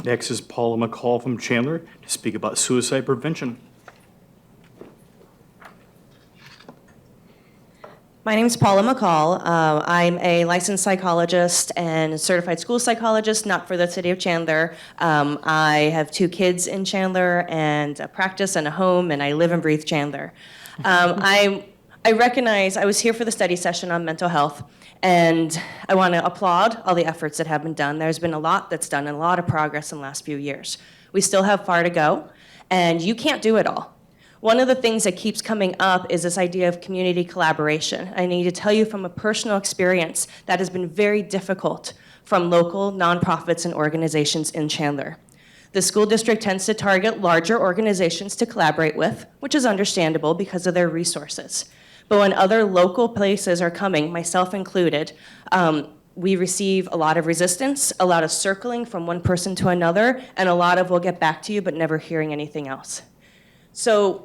Next is Paula McCall from Chandler to speak about suicide prevention.
My name is Paula McCall. I'm a licensed psychologist and certified school psychologist, not for the city of Chandler. I have 2 kids in Chandler and a practice and a home, and I live and breathe Chandler. I recognize I was here for the study session on mental health, and I want to applaud all the efforts that have been done. There's been a lot that's done and a lot of progress in the last few years. We still have far to go, and you can't do it all. One of the things that keeps coming up is this idea of community collaboration. I need to tell you from a personal experience that has been very difficult from local nonprofits and organizations in Chandler. The school district tends to target larger organizations to collaborate with, which is understandable because of their resources. But when other local places are coming, myself included, we receive a lot of resistance, a lot of circling from one person to another, and a lot of we'll get back to you but never hearing anything else. So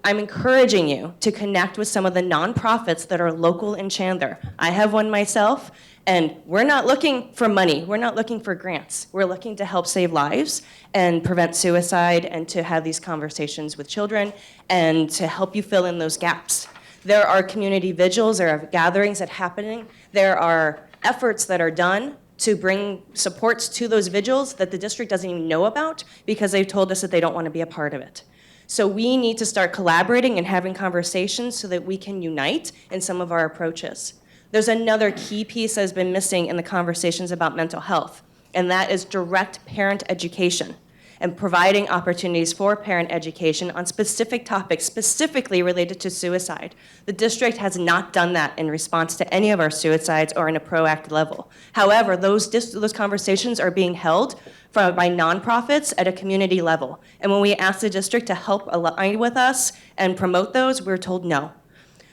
I'm encouraging you to connect with some of the nonprofits that are local in Chandler. I have one myself, and we're not looking for money. We're not looking for grants. We're looking to help save lives and prevent suicide and to have these conversations with children and to help you fill in those gaps. There are community vigils, there are gatherings that are happening, there are efforts that are done to bring supports to those vigils that the district doesn't even know about because they've told us that they don't want to be a part of it. So we need to start collaborating and having conversations so that we can unite in some of our approaches. There's another key piece that has been missing in the conversations about mental health, and that is direct parent education and providing opportunities for parent education on specific topics specifically related to suicide. The district has not done that in response to any of our suicides or in a proactive level. However, those conversations are being held by nonprofits at a community level. And when we asked the district to help align with us and promote those, we were told no.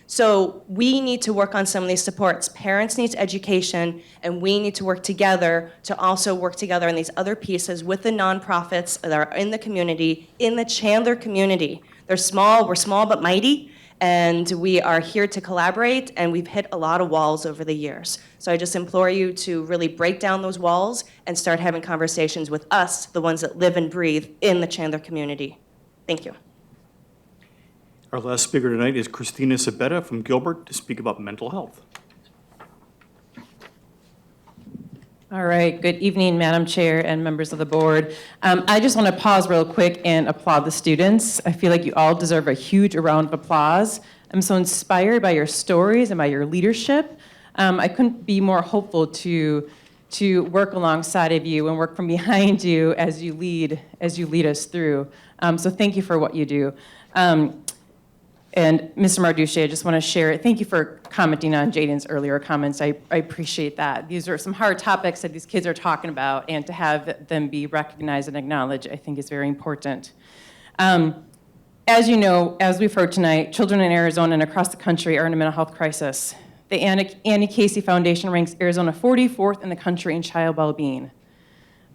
So we need to work on some of these supports. Parents need education, and we need to work together to also work together on these other pieces with the nonprofits that are in the community, in the Chandler community. They're small, we're small but mighty, and we are here to collaborate, and we've hit a lot of walls over the years. So I just implore you to really break down those walls and start having conversations with us, the ones that live and breathe in the Chandler community. Thank you.
Our last speaker tonight is Christina Sabetta from Gilbert to speak about mental health.
All right, good evening, Madam Chair and members of the board. I just want to pause real quick and applaud the students. I feel like you all deserve a huge round of applause. I'm so inspired by your stories and by your leadership. I couldn't be more hopeful to work alongside of you and work from behind you as you lead us through. So thank you for what you do. And Mr. Marducci, I just want to share, thank you for commenting on Jaden's earlier comments. I appreciate that. These are some hard topics that these kids are talking about, and to have them be recognized and acknowledged, I think is very important. As you know, as we've heard tonight, children in Arizona and across the country are in a mental health crisis. The Annie Casey Foundation ranks Arizona 44th in the country in child well-being.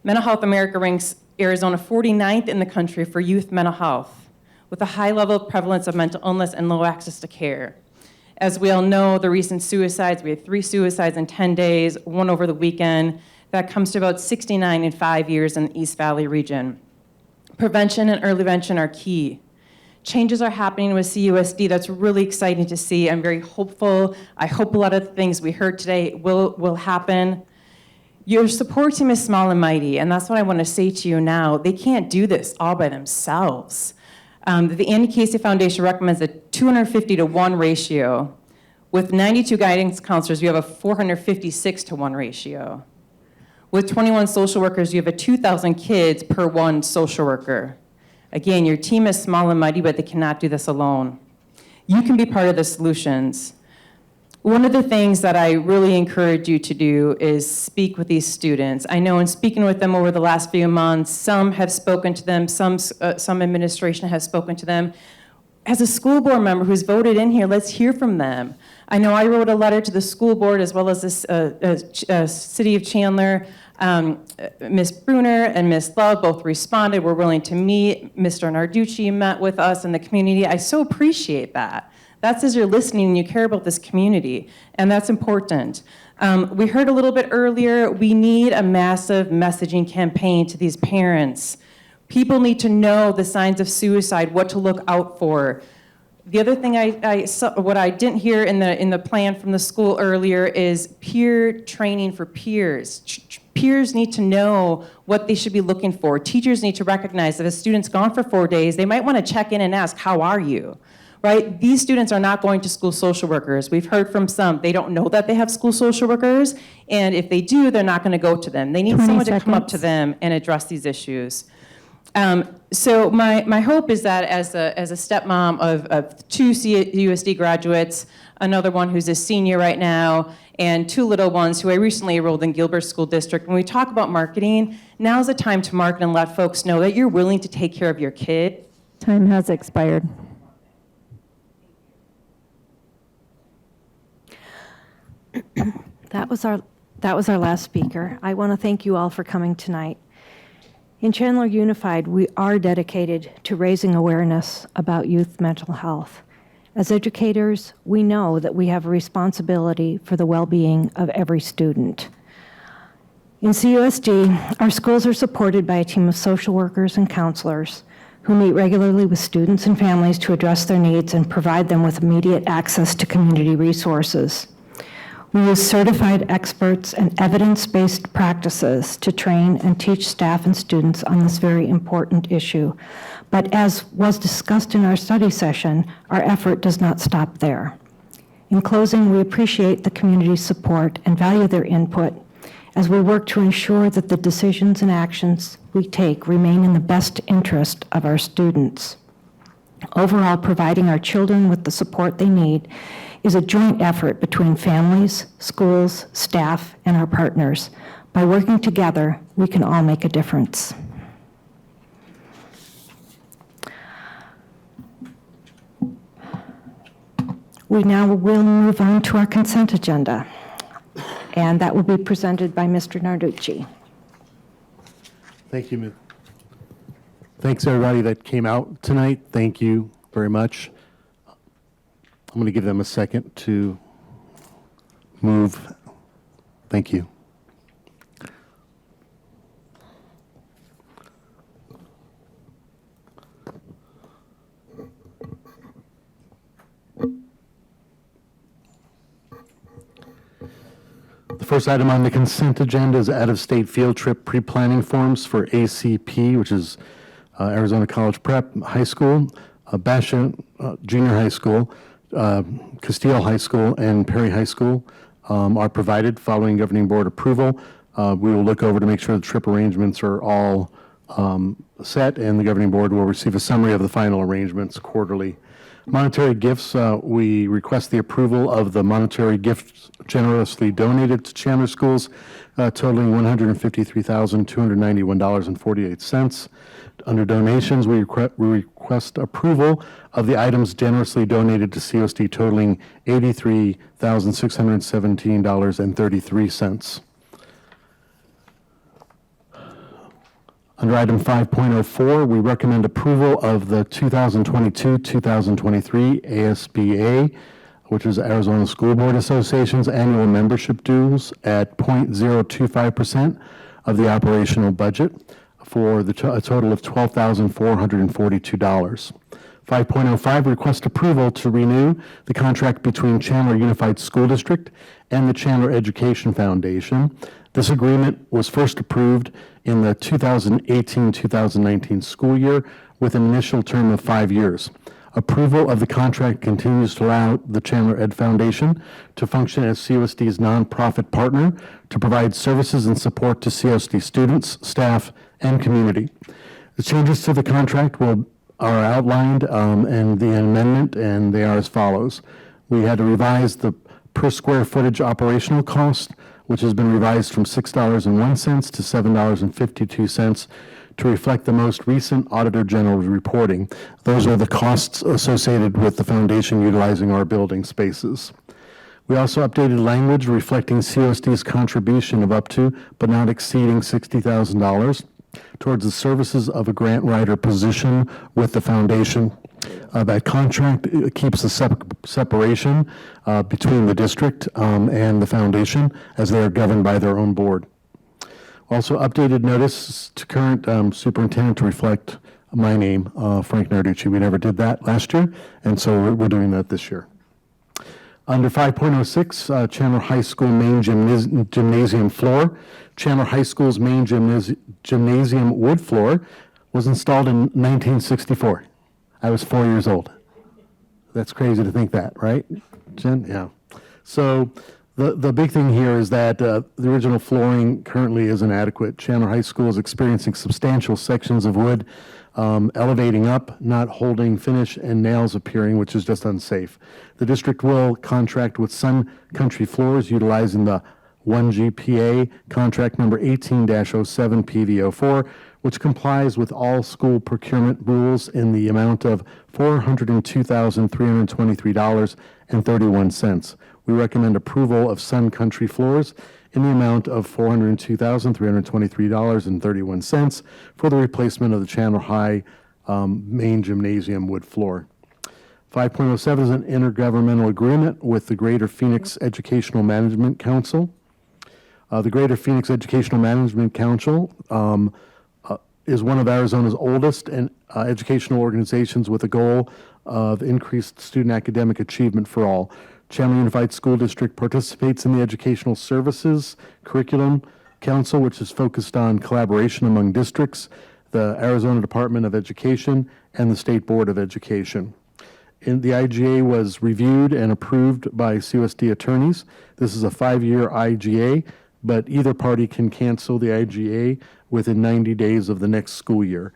Mental Health America ranks Arizona 49th in the country for youth mental health, with a high level of prevalence of mental illness and low access to care. As we all know, the recent suicides, we had 3 suicides in 10 days, 1 over the weekend. That comes to about 69 in 5 years in the East Valley region. Prevention and early intervention are key. Changes are happening with CUSD. That's really exciting to see. I'm very hopeful. I hope a lot of the things we heard today will happen. Your support team is small and mighty, and that's what I want to say to you now. They can't do this all by themselves. The Annie Casey Foundation recommends a 250-to-1 ratio. With 92 guidance counselors, you have a 456-to-1 ratio. With 21 social workers, you have a 2,000 kids per 1 social worker. Again, your team is small and mighty, but they cannot do this alone. You can be part of the solutions. One of the things that I really encourage you to do is speak with these students. I know in speaking with them over the last few months, some have spoken to them, some administration has spoken to them. As a school board member who's voted in here, let's hear from them. I know I wrote a letter to the school board as well as the City of Chandler. Ms. Bruner and Ms. Love both responded. We're willing to meet. Mr. Narducci met with us in the community. I so appreciate that. That says you're listening and you care about this community, and that's important. We heard a little bit earlier, we need a massive messaging campaign to these parents. People need to know the signs of suicide, what to look out for. The other thing what I didn't hear in the plan from the school earlier is peer training for peers. Peers need to know what they should be looking for. Teachers need to recognize that if a student's gone for 4 days, they might want to check in and ask, how are you? Right? These students are not going to school social workers. We've heard from some, they don't know that they have school social workers, and if they do, they're not going to go to them. They need someone to come up to them and address these issues. So my hope is that as a stepmom of 2 USD graduates, another one who's a senior right now, and 2 little ones who I recently enrolled in Gilbert School District, when we talk about marketing, now's the time to market and let folks know that you're willing to take care of your kid.
Time has expired.
That was our last speaker. I want to thank you all for coming tonight. In Chandler Unified, we are dedicated to raising awareness about youth mental health. As educators, we know that we have a responsibility for the well-being of every student. In CUSD, our schools are supported by a team of social workers and counselors who meet regularly with students and families to address their needs and provide them with immediate access to community resources. We use certified experts and evidence-based practices to train and teach staff and students on this very important issue. But as was discussed in our study session, our effort does not stop there. In closing, we appreciate the community's support and value their input as we work to ensure that the decisions and actions we take remain in the best interest of our students. Overall, providing our children with the support they need is a joint effort between families, schools, staff, and our partners. But By working together, we can all make a difference. We now will move on to our consent agenda, and that will be presented by Mr. Narducci.
Thank you, Ms. Thanks, everybody that came out tonight. Thank you very much. I'm going to give them a second to move. Thank you. The first item on the consent agenda is out-of-state field trip pre-planning forms for ACP, which is Arizona College Prep High School, Basha Junior High School, Castile High School, and Perry High School are provided following governing board approval. We will look over to make sure the trip arrangements are all set, and the governing board will receive a summary of the final arrangements quarterly. Monetary gifts, we request the approval of the monetary gifts generously donated to Chandler schools, totaling $153,291.48. Under donations, we request approval of the items generously donated to COSD, totaling $83,617.33. Under item 5.04, we recommend approval of the 2022-2023 ASBA, which is Arizona School Board Association's annual membership dues at 0.025% of the operational budget for a total of $12,442. 5.05, request approval to renew the contract between Chandler Unified School District and the Chandler Education Foundation. This agreement was first approved in the 2018-2019 school year with an initial term of 5 years. Approval of the contract continues to allow the Chandler Ed Foundation to function as COSD's nonprofit partner to provide services and support to COSD students, staff, and community. The changes to the contract are outlined in the amendment, and they are as follows. We had to revise the per square footage operational cost, which has been revised from $6.01 to $7.52 to reflect the most recent Auditor General's reporting. Those are the costs associated with the foundation utilizing our building spaces. We also updated language reflecting COSD's contribution of up to, but not exceeding, $60,000 towards the services of a grant writer position with the foundation. That contract keeps the separation between the district and the foundation, as they are governed by their own board. Also updated notice to current superintendent to reflect my name, Frank Narducci. We never did that last year, and so we're doing that this year. Under 5.06, Chandler High School main gymnasium floor. Chandler High School's main gymnasium wood floor was installed in 1964. I was 4 years old. That's crazy to think that, right, Jen? Yeah. So the big thing here is that the original flooring currently is inadequate. Chandler High School is experiencing substantial sections of wood elevating up, not holding finish, and nails appearing, which is just unsafe. The district will contract with Sun Country Floors utilizing the 1GPA contract number 18-07 PV04, which complies with all school procurement rules in the amount of $402,323.31. We recommend approval of Sun Country Floors in the amount of $402,323.31 for the replacement of the Chandler High main gymnasium wood floor. 5.07 is an intergovernmental agreement with the Greater Phoenix Educational Management Council. The Greater Phoenix Educational Management Council is one of Arizona's oldest educational organizations with a goal of increased student academic achievement for all. Chandler Unified School District participates in the Educational Services Curriculum Council, which is focused on collaboration among districts, the Arizona Department of Education, and the State Board of Education. The IGA was reviewed and approved by COSD attorneys. This is a 5-year IGA, but either party can cancel the IGA within 90 days of the next school year.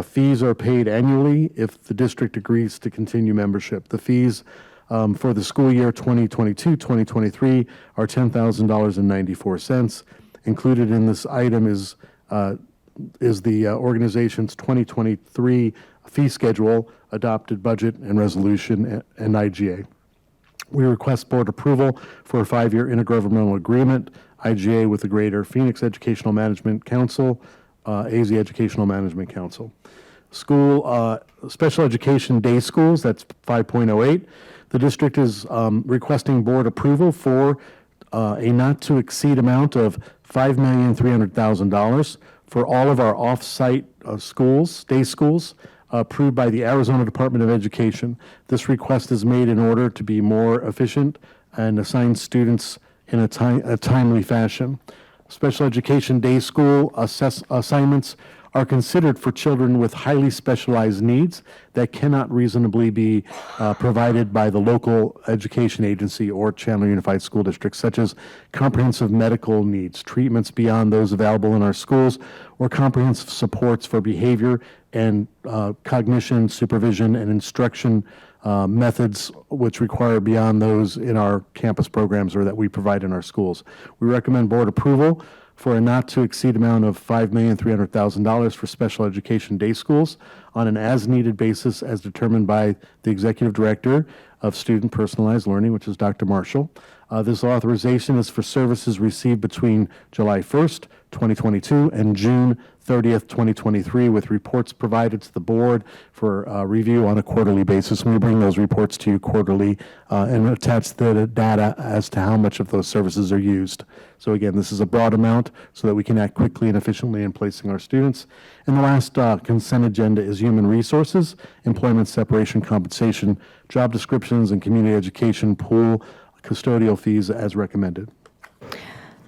Fees are paid annually if the district agrees to continue membership. The fees for the school year 2022-2023 are $10,000.94. Included in this item is the organization's 2023 fee schedule, adopted budget and resolution, and IGA. We request board approval for a 5-year intergovernmental agreement, IGA with the Greater Phoenix Educational Management Council, AZ Educational Management Council. School, special education day schools, that's 5.08. The district is requesting board approval for a not-to-exceed amount of $5,300,000 for all of our off-site schools, day schools, approved by the Arizona Department of Education. This request is made in order to be more efficient and assign students in a timely fashion. Special education day school assignments are considered for children with highly specialized needs that cannot reasonably be provided by the local education agency or Chandler Unified School District, such as comprehensive medical needs, treatments beyond those available in our schools, or comprehensive supports for behavior and cognition, supervision, and instruction methods which require beyond those in our campus programs or that we provide in our schools. We recommend board approval for a not-to-exceed amount of $5,300,000 for special education day schools on an as-needed basis as determined by the Executive Director of Student Personalized Learning, which is Dr. Marshall. This authorization is for services received between July 1st, 2022 and June 30th, 2023, with reports provided to the board for review on a quarterly basis. And we bring those reports to you quarterly and attach the data as to how much of those services are used. So again, this is a broad amount so that we can act quickly and efficiently in placing our students. And the last consent agenda is human resources, employment separation compensation, job descriptions, and community education pool custodial fees as recommended.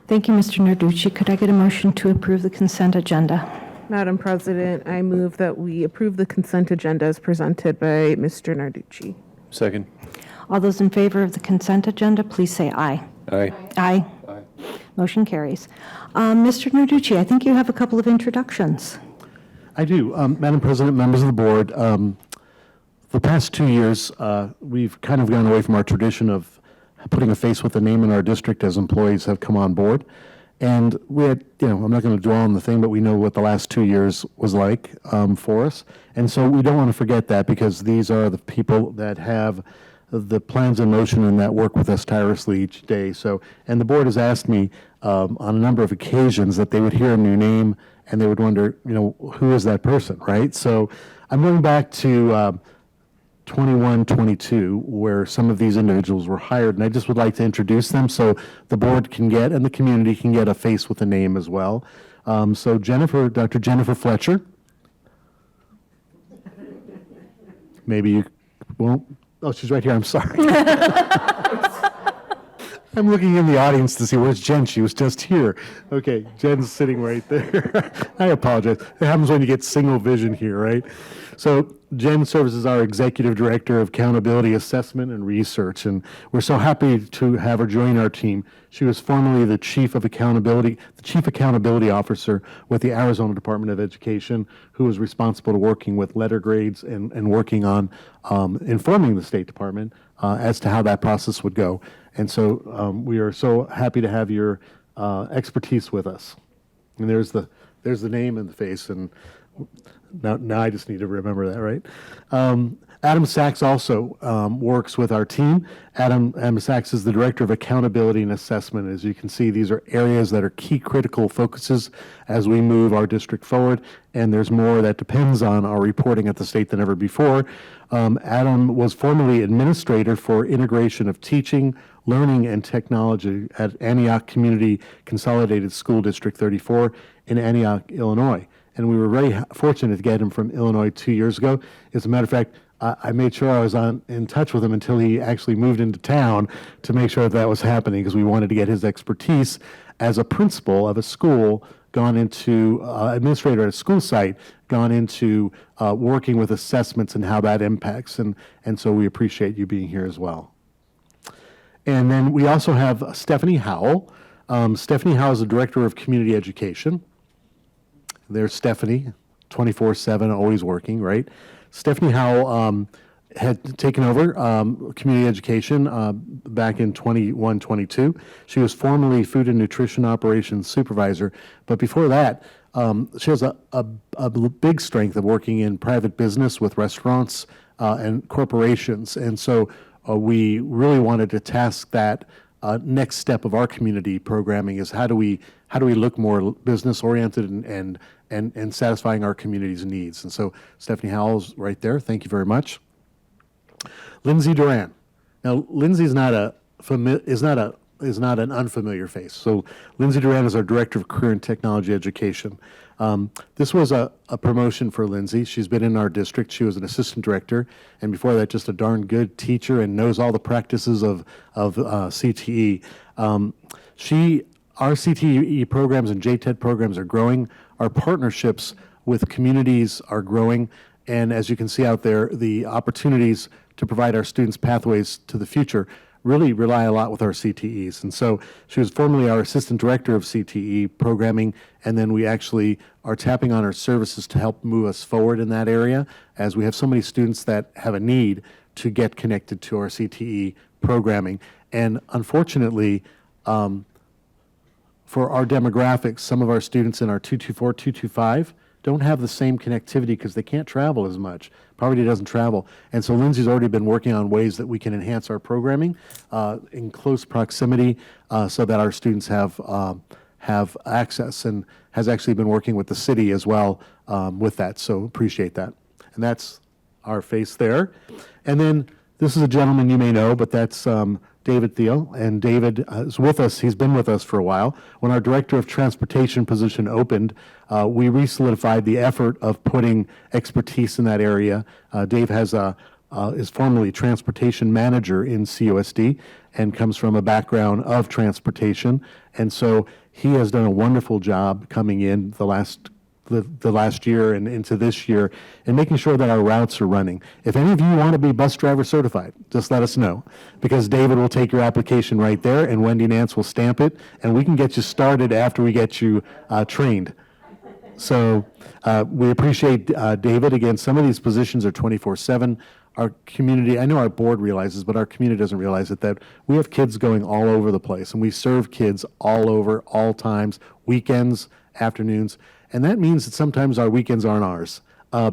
Thank you, Mr. Narducci. Could I get a motion to approve the consent agenda?
Madam President, I move that we approve the consent agenda as presented by Mr. Narducci.
Second.
All those in favor of the consent agenda, please say aye.
Aye.
Aye. Motion carries. Mr. Narducci, I think you have a couple of introductions.
I do. Madam President, members of the board, the past 2 years, we've kind of gone away from our tradition of putting a face with a name in our district as employees have come on board. And we had, I'm not going to dwell on the thing, but we know what the last 2 years was like for us. And so we don't want to forget that because these are the people that have the plans in motion and that work with us tirelessly each day. So, and the board has asked me on a number of occasions that they would hear a new name and they would wonder, who is that person, right? So I'm going back to 21-22, where some of these individuals were hired, and I just would like to introduce them so the board can get, and the community can get a face with a name as well. So Dr. Jennifer Fletcher. Maybe you won't, oh, she's right here, I'm sorry. I'm looking in the audience to see where's Jen. She was just here. Okay, Jen's sitting right there. I apologize. It happens when you get single vision here, right? So Jen serves as our Executive Director of Accountability Assessment and Research, and we're so happy to have her join our team. She was formerly the Chief Accountability Officer with the Arizona Department of Education, who was responsible to working with letter grades and working on informing the State Department as to how that process would go. And so we are so happy to have your expertise with us. And there's the name and the face, and now I just need to remember that, right? Adam Sachs also works with our team. Adam Sachs is the Director of Accountability and Assessment. As you can see, these are areas that are key critical focuses as we move our district forward, and there's more that depends on our reporting at the state than ever before. Adam was formerly Administrator for Integration of Teaching, Learning, and Technology at Antioch Community Consolidated School District 34 in Antioch, Illinois. And we were very fortunate to get him from Illinois 2 years ago. As a matter of fact, I made sure I was in touch with him until he actually moved into town to make sure that was happening, because we wanted to get his expertise as a principal of a school, gone into administrator at a school site, gone into working with assessments and how that impacts. And so we appreciate you being here as well. And then we also have Stephanie Howell. Stephanie Howell is the Director of Community Education. There's Stephanie, 24/7, always working, right? Stephanie Howell had taken over community education back in 21-22. She was formerly Food and Nutrition Operations Supervisor, but before that, she has a big strength of working in private business with restaurants and corporations. And so we really wanted to task that next step of our community programming is how do we look more business oriented and satisfying our community's needs. And so Stephanie Howell's right there. Thank you very much. Lindsay Duran. Now Lindsay is not an unfamiliar face. So Lindsay Duran is our Director of Career and Technology Education. This was a promotion for Lindsay. She's been in our district. She was an assistant director, and before that, just a darn good teacher and knows all the practices of CTE. Our CTE programs and JTED programs are growing. Our partnerships with communities are growing, and as you can see out there, the opportunities to provide our students pathways to the future really rely a lot with our CTEs. And so she was formerly our assistant director of CTE programming, and then we actually are tapping on her services to help move us forward in that area, as we have so many students that have a need to get connected to our CTE programming. And unfortunately, for our demographics, some of our students in our 224, 225 don't have the same connectivity because they can't travel as much. Poverty doesn't travel. And so Lindsay's already been working on ways that we can enhance our programming in close proximity so that our students have access, and has actually been working with the city as well with that. So appreciate that. And that's our face there. And then this is a gentleman you may know, but that's David Thiel, and David is with us. He's been with us for a while. When our Director of Transportation position opened, we re-solidified the effort of putting expertise in that area. Dave is formerly Transportation Manager in CUSD and comes from a background of transportation. And so he has done a wonderful job coming in the last year and into this year and making sure that our routes are running. If any of you want to be bus driver certified, just let us know, because David will take your application right there and Wendy Nance will stamp it, and we can get you started after we get you trained. So we appreciate David. Again, some of these positions are 24/7. Our community, I know our board realizes, but our community doesn't realize it, that we have kids going all over the place, and we serve kids all over, all times, weekends, afternoons. And that means that sometimes our weekends aren't ours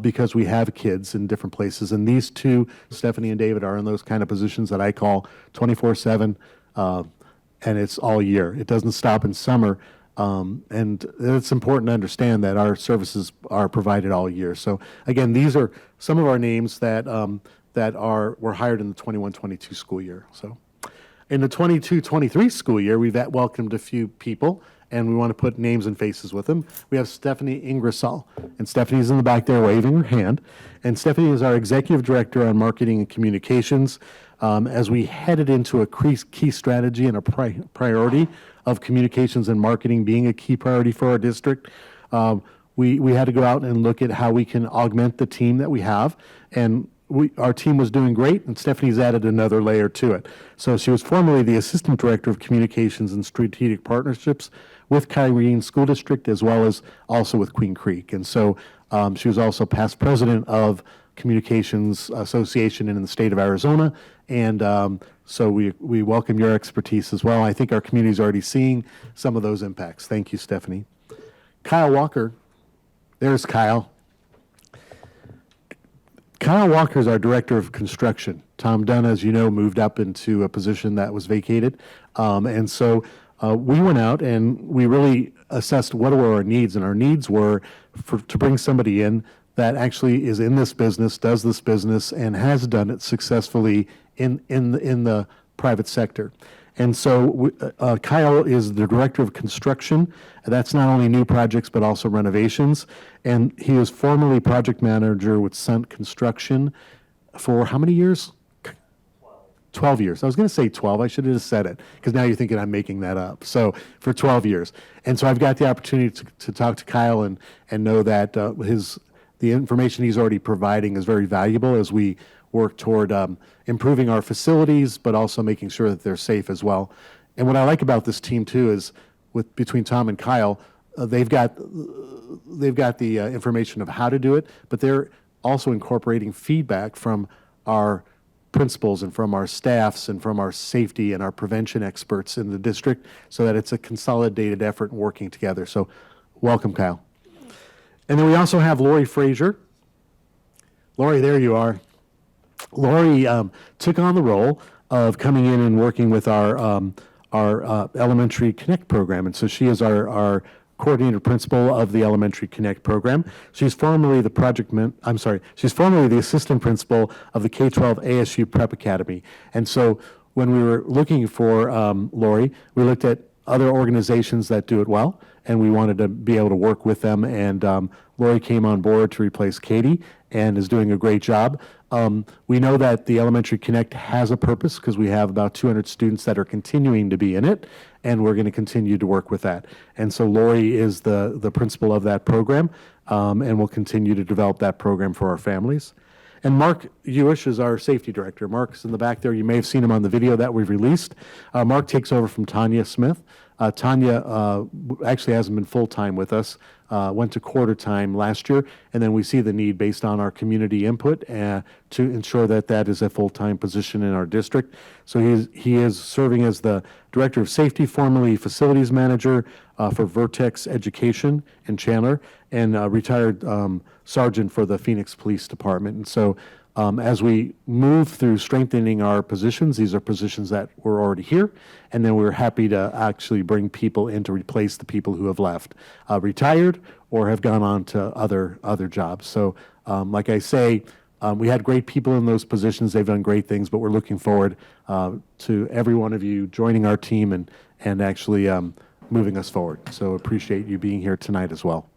because we have kids in different places. And these two, Stephanie and David, are in those kind of positions that I call 24/7, and it's all year. It doesn't stop in summer. And it's important to understand that our services are provided all year. So again, these are some of our names that were hired in the 21-22 school year. So in the 22-23 school year, we've welcomed a few people, and we want to put names and faces with them. We have Stephanie Ingersoll, and Stephanie's in the back there waving her hand. And Stephanie is our Executive Director on Marketing and Communications. As we headed into a key strategy and a priority of communications and marketing being a key priority for our district, we had to go out and look at how we can augment the team that we have. And our team was doing great, and Stephanie's added another layer to it. So she was formerly the Assistant Director of Communications and Strategic Partnerships with Kyrene School District, as well as also with Queen Creek. And so she was also past president of Communications Association in the state of Arizona. And so we welcome your expertise as well. I think our community is already seeing some of those impacts. Thank you, Stephanie. Kyle Walker. There's Kyle. Kyle Walker is our Director of Construction. Tom Dunn, as you know, moved up into a position that was vacated. And so we went out and we really assessed what were our needs. And our needs were to bring somebody in that actually is in this business, does this business, and has done it successfully in the private sector. And so Kyle is the Director of Construction. That's not only new projects, but also renovations. And he was formerly project manager with Sunt Construction for how many years? 12 years. I was going to say 12. I should have just said it, because now you're thinking I'm making that up. So for 12 years. And so I've got the opportunity to talk to Kyle and know that the information he's already providing is very valuable as we work toward improving our facilities, but also making sure that they're safe as well. And what I like about this team too is between Tom and Kyle, they've got the information of how to do it, but they're also incorporating feedback from our principals and from our staffs and from our safety and our prevention experts in the district so that it's a consolidated effort and working together. So welcome, Kyle. And then we also have Lori Frazier. Lori, there you are. Lori took on the role of coming in and working with our Elementary Connect program. And so she is our coordinator principal of the Elementary Connect program. She's formerly she's formerly the assistant principal of the K-12 ASU Prep Academy. And so when we were looking for Lori, we looked at other organizations that do it well, and we wanted to be able to work with them. And Lori came on board to replace Katie and is doing a great job. We know that the Elementary Connect has a purpose because we have about 200 students that are continuing to be in it, and we're going to continue to work with that. And so Lori is the principal of that program, and will continue to develop that program for our families. And Mark Ewish is our safety director. Mark's in the back there. You may have seen him on the video that we've released. Mark takes over from Tanya Smith. Tanya actually hasn't been full-time with us, went to quarter-time last year, and then we see the need based on our community input to ensure that that is a full-time position in our district. So he is serving as the Director of Safety, formerly Facilities Manager for Vertex Education in Chandler, and retired Sergeant for the Phoenix Police Department. And so as we move through strengthening our positions, these are positions that were already here, and then we're happy to actually bring people in to replace the people who have left, retired, or have gone on to other jobs. So like I say, we had great people in those positions. They've done great things, but we're looking forward to every one of you joining our team and actually moving us forward. So appreciate you being here tonight as well.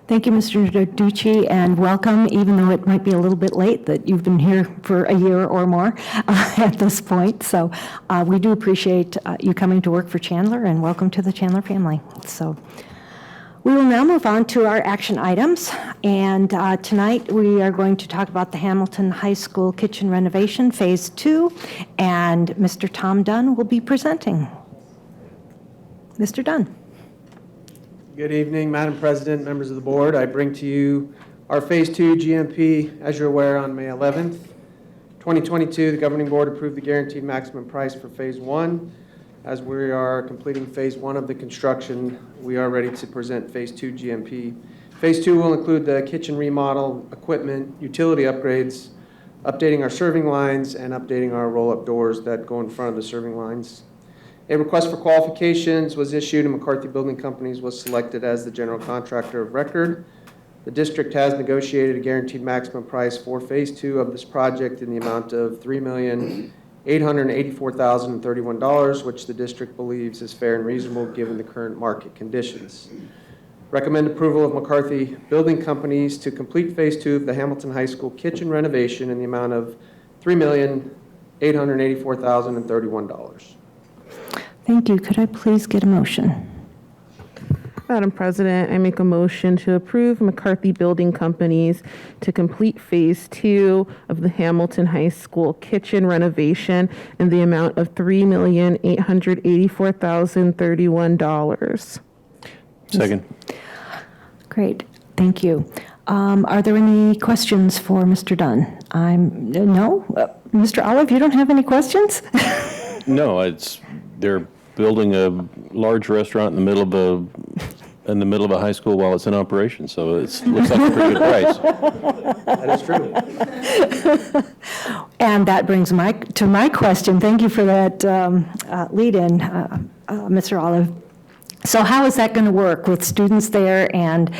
Thank you, Mr. Ducci, and welcome, even though it might be a little bit late that you've been here for a year or more at this point. So we do appreciate you coming to work for Chandler, and welcome to the Chandler family. So we will now move on to our action items, and tonight we are going to talk about the Hamilton High School kitchen renovation, Phase 2, and Mr. Tom Dunn will be presenting. Mr. Dunn.
Good evening, Madam President, members of the board. I bring to you our Phase 2 GMP, as you're aware, on May 11th. 2022, the governing board approved the guaranteed maximum price for Phase 1. As we are completing Phase 1 of the construction, we are ready to present Phase 2 GMP. Phase 2 will include the kitchen remodel, equipment, utility upgrades, updating our serving lines, and updating our roll-up doors that go in front of the serving lines. A request for qualifications was issued, and McCarthy Building Companies was selected as the general contractor of record. The district has negotiated a guaranteed maximum price for Phase 2 of this project in the amount of $3,884,031, which the district believes is fair and reasonable given the current market conditions. Recommend approval of McCarthy Building Companies to complete Phase 2 of the Hamilton High School kitchen renovation in the amount of $3,884,031.
Thank you. Could I please get a motion?
Madam President, I make a motion to approve McCarthy Building Companies to complete Phase 2 of the Hamilton High School kitchen renovation in the amount of $3,884,031.
Second.
Great. Thank you. Are there any questions for Mr. Dunn? No? Mr. Olive, you don't have any questions?
No, they're building a large restaurant in the middle of a high school while it's in operation, so it looks like a pretty good price.
That is true.
And that brings to my question. Thank you for that lead-in, Mr. Olive. So how is that going to work with students there and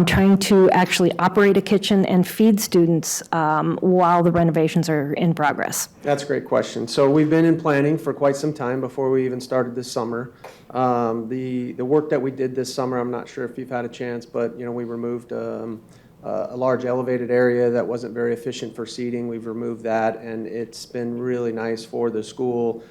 trying to actually operate a kitchen and feed students while the renovations are in progress?
That's a great question. So we've been in planning for quite some time before we even started this summer. The work that we did this summer, I'm not sure if you've had a chance, but we removed a large elevated area that wasn't very efficient for seating. We've removed that, and it's been really nice for the school.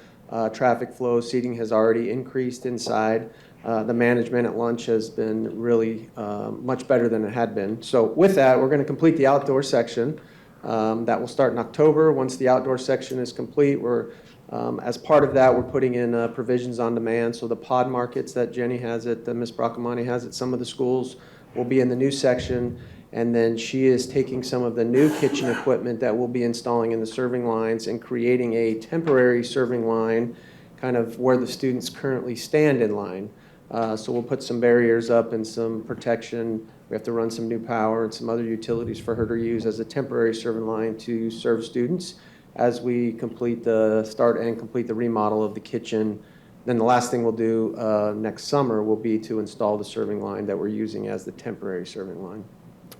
Traffic flow, seating has already increased inside. The management at lunch has been really much better than it had been. So with that, we're going to complete the outdoor section. That will start in October. Once the outdoor section is complete, as part of that, we're putting in provisions on demand. So the pod markets that Jenny has at Ms. Bracamani has at some of the schools will be in the new section. And then she is taking some of the new kitchen equipment that we'll be installing in the serving lines and creating a temporary serving line, kind of where the students currently stand in line. So we'll put some barriers up and some protection. We have to run some new power and some other utilities for her to use as a temporary serving line to serve students as we complete the remodel of the kitchen. Then the last thing we'll do next summer will be to install the serving line that we're using as the temporary serving line.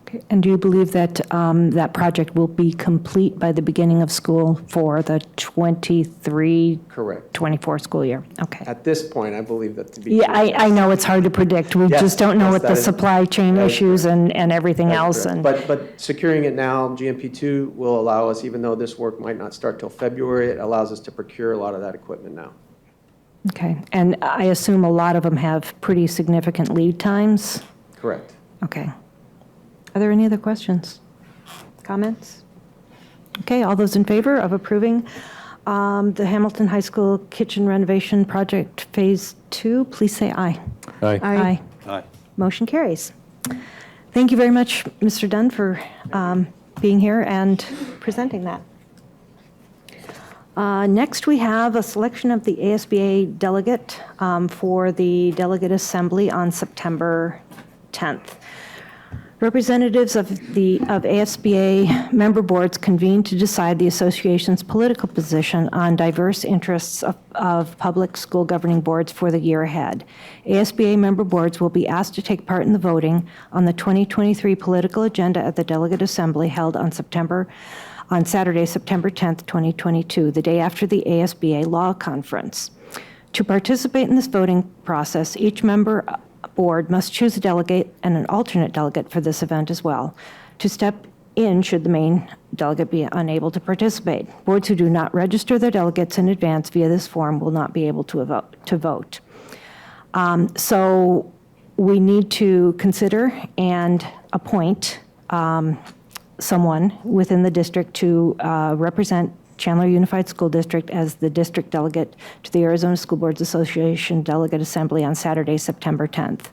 Okay. And do you believe that that project will be complete by the beginning of school for the 23,
Correct.
24 school year? Okay.
At this point, I believe that to be
Yeah,
true.
I know it's hard to predict. We
Yes,
just don't know
yes,
what
that
the
is-
supply chain
that is
issues and everything
That's
else.
correct.
And
But securing it now, GMP2 will allow us, even though this work might not start till February, it allows us to procure a lot of that equipment now.
Okay. And I assume a lot of them have pretty significant lead times?
Correct.
Okay. Are there any other questions? Comments? Okay, all those in favor of approving the Hamilton High School kitchen renovation project Phase 2, please say aye.
Aye.
Aye.
Aye.
Motion carries. Thank you very much, Mr. Dunn, for being here and presenting that. Next, we have a selection of the ASBA delegate for the delegate assembly on September 10th. Representatives of ASBA member boards convened to decide the association's political position on diverse interests of public school governing boards for the year ahead. ASBA member boards will be asked to take part in the voting on the 2023 political agenda at the delegate assembly held on Saturday, September 10th, 2022, the day after the ASBA Law Conference. To participate in this voting process, each member board must choose a delegate and an alternate delegate for this event as well. To step in should the main delegate be unable to participate. Boards who do not register their delegates in advance via this form will not be able to vote. So we need to consider and appoint someone within the district to represent Chandler Unified School District as the district delegate to the Arizona School Boards Association Delegate Assembly on Saturday, September 10th.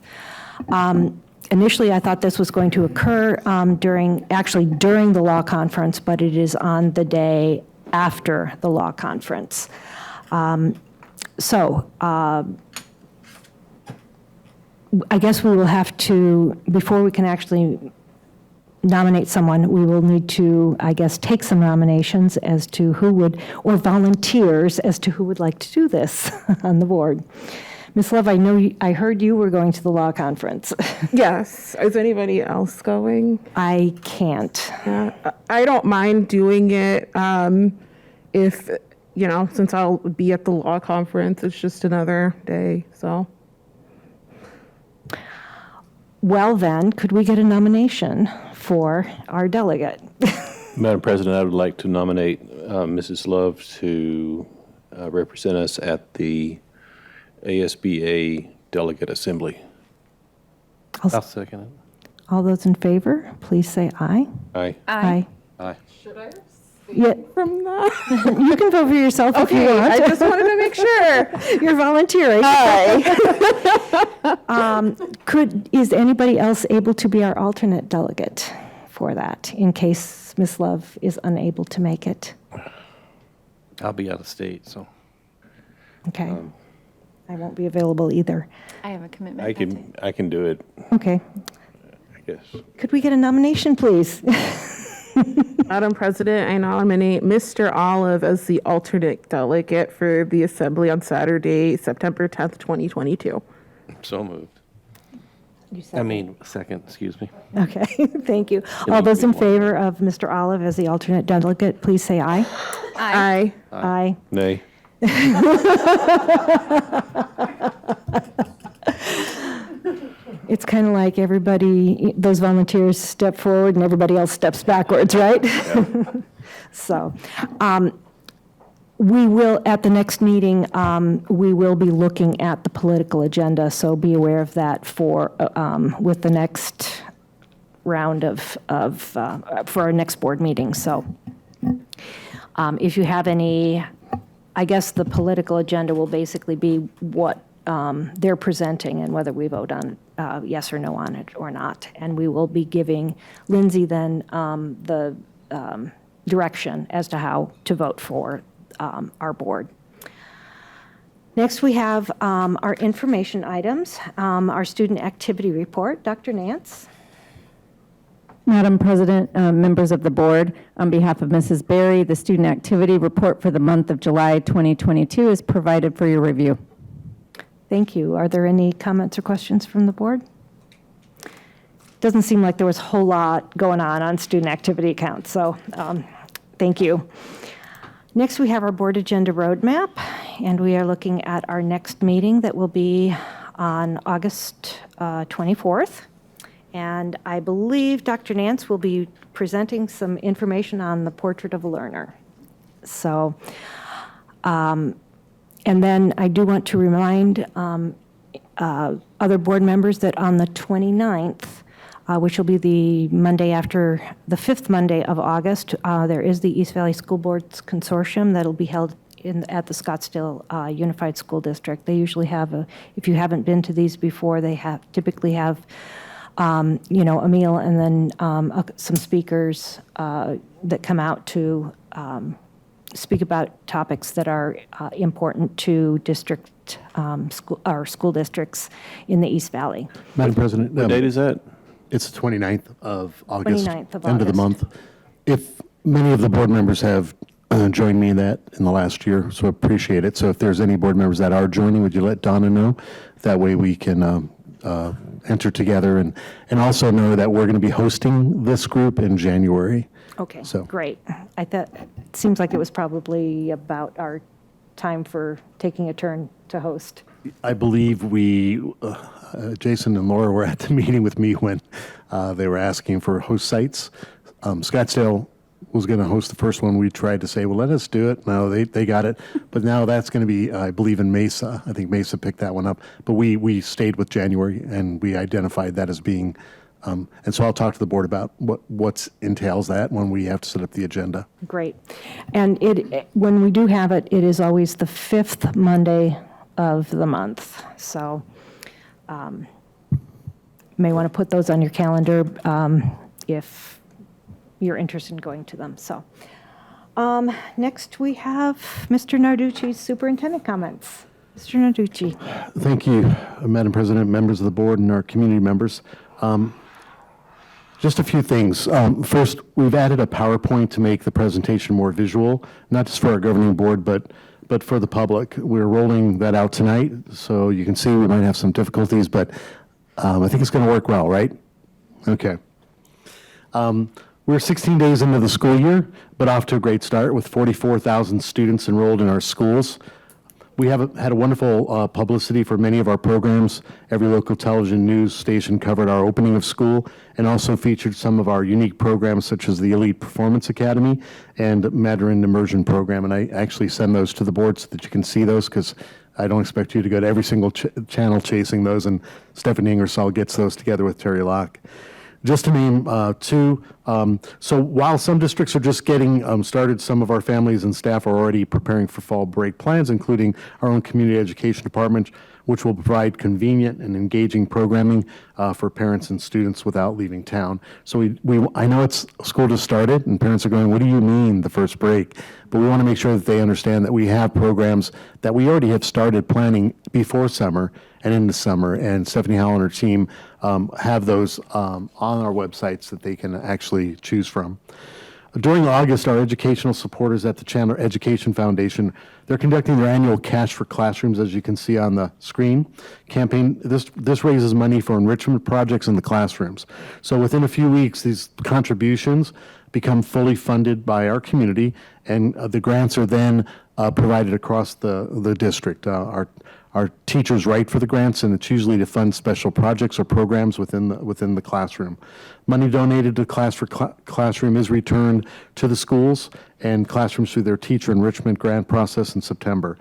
Initially, I thought this was going to occur during the law conference, but it is on the day after the law conference. I guess we will have to, before we can actually nominate someone, we will need to, I guess, take some nominations as to who would, or volunteers as to who would like to do this on the board. Ms. Love, I heard you were going to the law conference.
Yes. Is anybody else going?
I can't.
I don't mind doing it if, since I'll be at the law conference, it's just another day, so.
Well then, could we get a nomination for our delegate?
Madam President, I would like to nominate Mrs. Love to represent us at the ASBA Delegate Assembly.
I'll
second it.
All those in favor, please say aye.
Aye.
Aye.
Aye.
Should I
Yeah.
from that?
You can vote for yourself if you
Okay,
want.
I just wanted to make sure.
You're volunteering. Is anybody else able to be our alternate delegate for that, in case Ms. Love is unable to make it?
I'll be out of state, so.
Okay. I won't be available either.
I have a commitment.
I can do it,
Okay.
I guess.
Could we get a nomination, please?
Madam President, I nominate Mr. Olive as the alternate delegate for the assembly on Saturday, September 10th, 2022.
So moved. Second, excuse me.
Okay, thank you. All those in favor of Mr. Olive as the alternate delegate, please say aye.
Aye.
Aye.
Nay.
It's kind of like everybody, those volunteers step forward and everybody else steps backwards, right? So, we will, at the next meeting, we will be looking at the political agenda, so be aware of that for, with the next round for our next board meeting. So, if you have any, I guess the political agenda will basically be what they're presenting and whether we vote on yes or no on it or not. And we will be giving Lindsay then the direction as to how to vote for our board. Next, we have our information items, our student activity report. Dr. Nance.
Madam President, members of the board, on behalf of Mrs. Berry, the student activity report for the month of July 2022 is provided for your review.
Thank you. Are there any comments or questions from the board? Doesn't seem like there was a whole lot going on student activity accounts, so thank you. Next, we have our board agenda roadmap, and we are looking at our next meeting that will be on August 24th. And I believe Dr. Nance will be presenting some information on the portrait of a learner. So, and then I do want to remind other board members that on the 29th, which will be the Monday after the 5th Monday of August, there is the East Valley School Boards Consortium that'll be held at the Scottsdale Unified School District. They usually have if you haven't been to these before, they typically have a meal and then some speakers that come out to speak about topics that are important to school districts in the East Valley.
Madam President.
What date is that?
It's the 29th of August.
29th of
end of the month. If many of the board members have joined me in that in the last year, so appreciate it. So if there's any board members that are joining, would you let Donna know? That way we can enter together and also know that we're going to be hosting this group in January.
Okay,
So.
great. I thought, it seems like it was probably about our time for taking a turn to host.
I believe Jason and Laura were at the meeting with me when they were asking for host sites. Scottsdale was going to host the first one. We tried to say, well, let us do it. No, they got it. But now that's going to be, I believe, in Mesa. I think Mesa picked that one up. But we stayed with January, and we identified that as being, and so I'll talk to the board about what entails that when we have to set up the agenda.
Great. And when we do have it, it is always the 5th Monday of the month. So you may want to put those on your calendar if you're interested in going to them. So next we have Mr. Narducci's superintendent comments. Mr. Narducci.
Thank you, Madam President, members of the board, and our community members. Just a few things. First, we've added a PowerPoint to make the presentation more visual, not just for our governing board, but for the public. We're rolling that out tonight, so you can see we might have some difficulties, but I think it's going to work well, right? Okay. We're 16 days into the school year, but off to a great start with 44,000 students enrolled in our schools. We have had a wonderful publicity for many of our programs. Every local television news station covered our opening of school and also featured some of our unique programs such as the Elite Performance Academy and Mandarin Immersion Program. And I actually send those to the board so that you can see those, because I don't expect you to go to every single channel chasing those, and Stephanie Ingersoll gets those together with Terry Locke. Just to name two, so while some districts are just getting started, some of our families and staff are already preparing for fall break plans, including our own community education department, which will provide convenient and engaging programming for parents and students without leaving town. So I know school just started, and parents are going, what do you mean the first break? But we want to make sure that they understand that we have programs that we already have started planning before summer and in the summer, and Stephanie Howell and her team have those on our websites that they can actually choose from. During August, our educational supporters at the Chandler Education Foundation, they're conducting their annual Cash for Classrooms, as you can see on the screen, campaign. This raises money for enrichment projects in the classrooms. So within a few weeks, these contributions become fully funded by our community, and the grants are then provided across the district. Our teachers write for the grants, and it's usually to fund special projects or programs within the classroom. Money donated to Class for Classroom is returned to the schools and classrooms through their teacher enrichment grant process in September.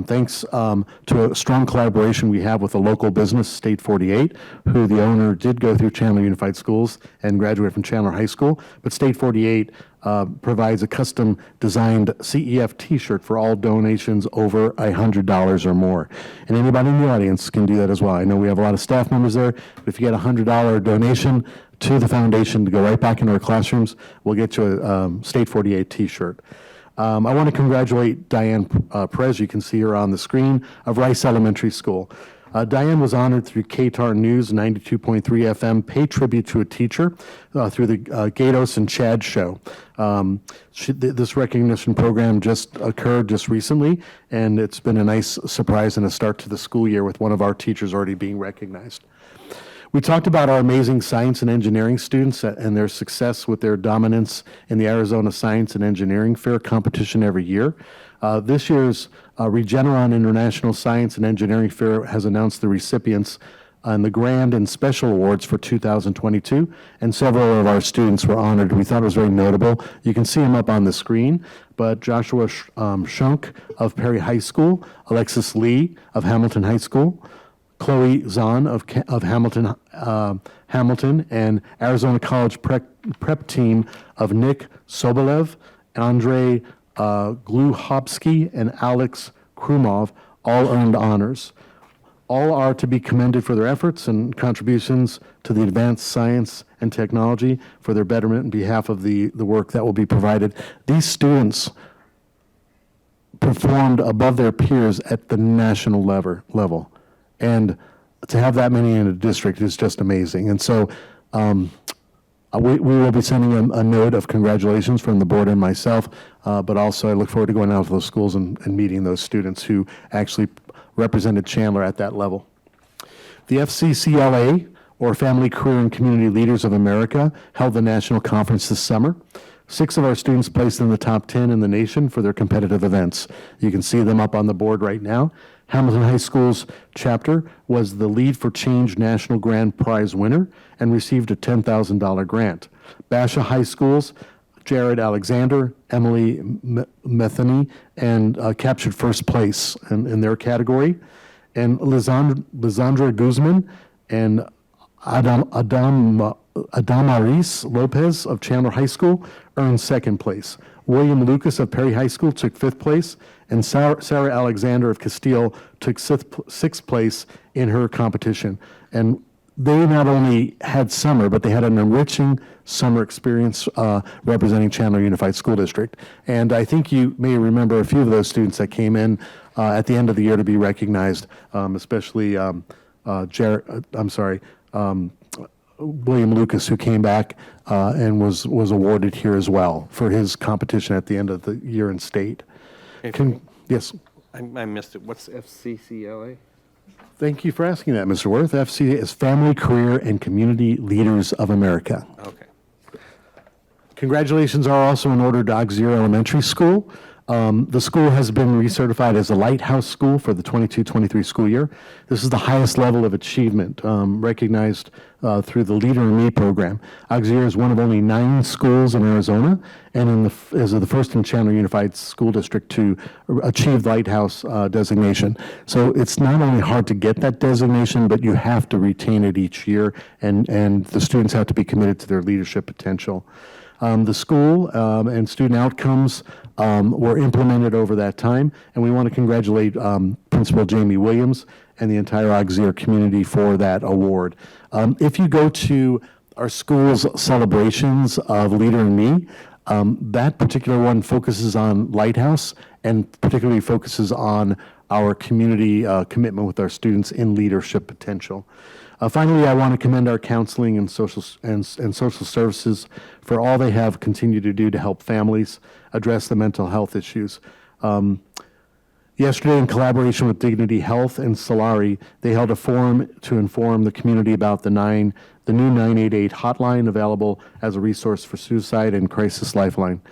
Thanks to a strong collaboration we have with a local business, State 48, who the owner did go through Chandler Unified Schools and graduate from Chandler High School, but State 48 provides a custom designed CEF t-shirt for all donations over $100 or more. And anybody in the audience can do that as well. I know we have a lot of staff members there, but if you get a $100 donation to the foundation to go right back into our classrooms, we'll get you a State 48 t-shirt. I want to congratulate Diane Perez, you can see her on the screen, of Rice Elementary School. Diane was honored through KTAR News 92.3 FM, Pay Tribute to a Teacher, through the Gatos and Chad Show. This recognition program just occurred just recently, and it's been a nice surprise and a start to the school year with one of our teachers already being recognized. We talked about our amazing science and engineering students and their success with their dominance in the Arizona Science and Engineering Fair competition every year. This year's Regeneron International Science and Engineering Fair has announced the recipients and the Grand and Special Awards for 2022, and several of our students were honored. We thought it was very notable. You can see them up on the screen, but Joshua Shunk of Perry High School, Alexis Lee of Hamilton High School, Chloe Zahn of Hamilton, and Arizona College prep team of Nick Sobolev, Andre Gluchowski, and Alex Krumov all earned honors. All are to be commended for their efforts and contributions to the advanced science and technology for their betterment on behalf of the work that will be provided. These students performed above their peers at the national level. And to have that many in a district is just amazing. And so we will be sending a note of congratulations from the board and myself, but also I look forward to going out to those schools and meeting those students who actually represented Chandler at that level. The FCCLA, or Family, Career, and Community Leaders of America, held the national conference this summer. 6 of our students placed in the top 10 in the nation for their competitive events. You can see them up on the board right now. Hamilton High School's chapter was the Lead for Change National Grand Prize winner and received a $10,000 grant. Basha High School's Jared Alexander, Emily Metheny, and captured first place in their category. And Lisandra Guzman and Adamaris Lopez of Chandler High School earned second place. William Lucas of Perry High School took 5th place, and Sarah Alexander of Castile took 6th place in her competition. And they not only had summer, but they had an enriching summer experience representing Chandler Unified School District. And I think you may remember a few of those students that came in at the end of the year to be recognized, especially William Lucas, who came back and was awarded here as well for his competition at the end of the year in state. Yes?
I missed it. What's FCCLA?
Thank you for asking that, Mr. Worth. FC is Family, Career, and Community Leaders of America.
Okay.
Congratulations are also in order to Auxerre Elementary School. The school has been recertified as a Lighthouse School for the 22-23 school year. This is the highest level of achievement recognized through the Leader in Me program. Auxerre is one of only 9 schools in Arizona and is the first in Chandler Unified School District to achieve Lighthouse designation. So it's not only hard to get that designation, but you have to retain it each year, and the students have to be committed to their leadership potential. The school and student outcomes were implemented over that time, and we want to congratulate Principal Jamie Williams and the entire Auxerre community for that award. If you go to our school's celebrations of Leader in Me, that particular one focuses on Lighthouse and particularly focuses on our community commitment with our students in leadership potential. Finally, I want to commend our counseling and social services for all they have continued to do to help families address the mental health issues. Yesterday, in collaboration with Dignity Health and Solari, they held a forum to inform the community about the new 988 hotline available as a resource for suicide and crisis lifeline.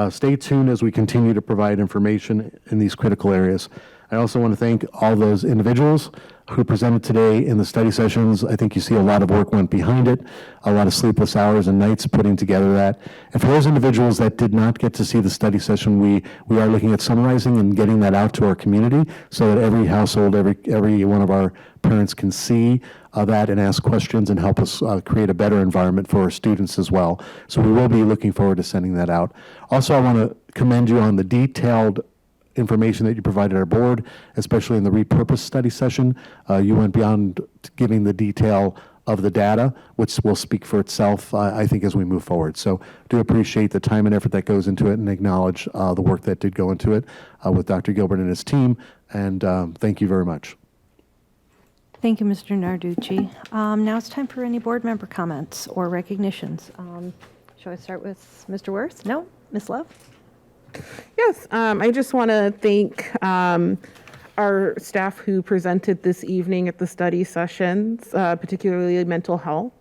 Stay tuned as we continue to provide information in these critical areas. I also want to thank all those individuals who presented today in the study sessions. I think you see a lot of work went behind it, a lot of sleepless hours and nights putting together that. And for those individuals that did not get to see the study session, we are looking at summarizing and getting that out to our community so that every household, every one of our parents can see that and ask questions and help us create a better environment for our students as well. So we will be looking forward to sending that out. Also, I want to commend you on the detailed information that you provided our board, especially in the repurpose study session. You went beyond giving the detail of the data, which will speak for itself, I think, as we move forward. So do appreciate the time and effort that goes into it and acknowledge the work that did go into it with Dr. Gilbert and his team. And thank you very much.
Thank you, Mr. Narducci. Now it's time for any board member comments or recognitions. Shall I start with Mr. Worth? No? Ms. Love?
Yes, I just want to thank our staff who presented this evening at the study sessions, particularly mental health.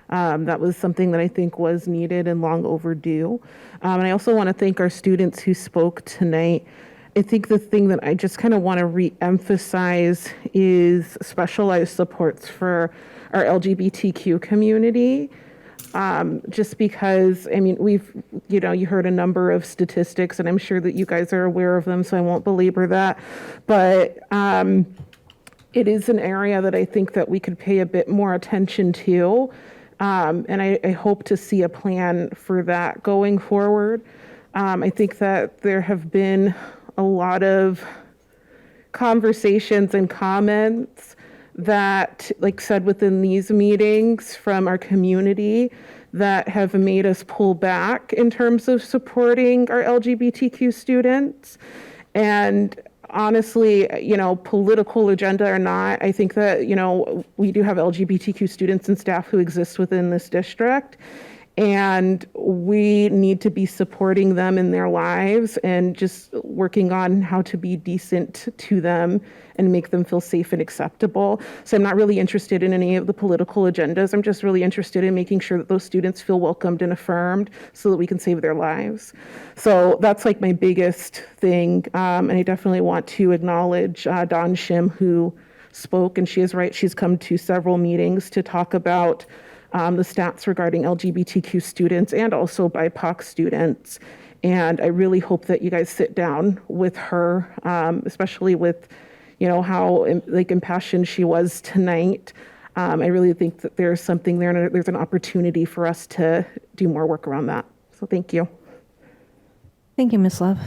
That was something that I think was needed and long overdue. And I also want to thank our students who spoke tonight. I think the thing that I just kind of want to re-emphasize is specialized supports for our LGBTQ community. Just because, I mean, you heard a number of statistics, and I'm sure that you guys are aware of them, so I won't belabor that. But it is an area that I think that we could pay a bit more attention to. And I hope to see a plan for that going forward. I think that there have been a lot of conversations and comments that, like said within these meetings from our community, that have made us pull back in terms of supporting our LGBTQ students. And honestly, political agenda or not, I think that, we do have LGBTQ students and staff who exist within this district. And we need to be supporting them in their lives and just working on how to be decent to them and make them feel safe and acceptable. So I'm not really interested in any of the political agendas. I'm just really interested in making sure that those students feel welcomed and affirmed so that we can save their lives. So that's like my biggest thing. And I definitely want to acknowledge Dawn Shim, who spoke, and she is right. She's come to several meetings to talk about the stats regarding LGBTQ students and also BIPOC students. And I really hope that you guys sit down with her, especially with, how impassioned she was tonight. I really think that there's something there and there's an opportunity for us to do more work around that. So thank you.
Thank you, Ms. Love.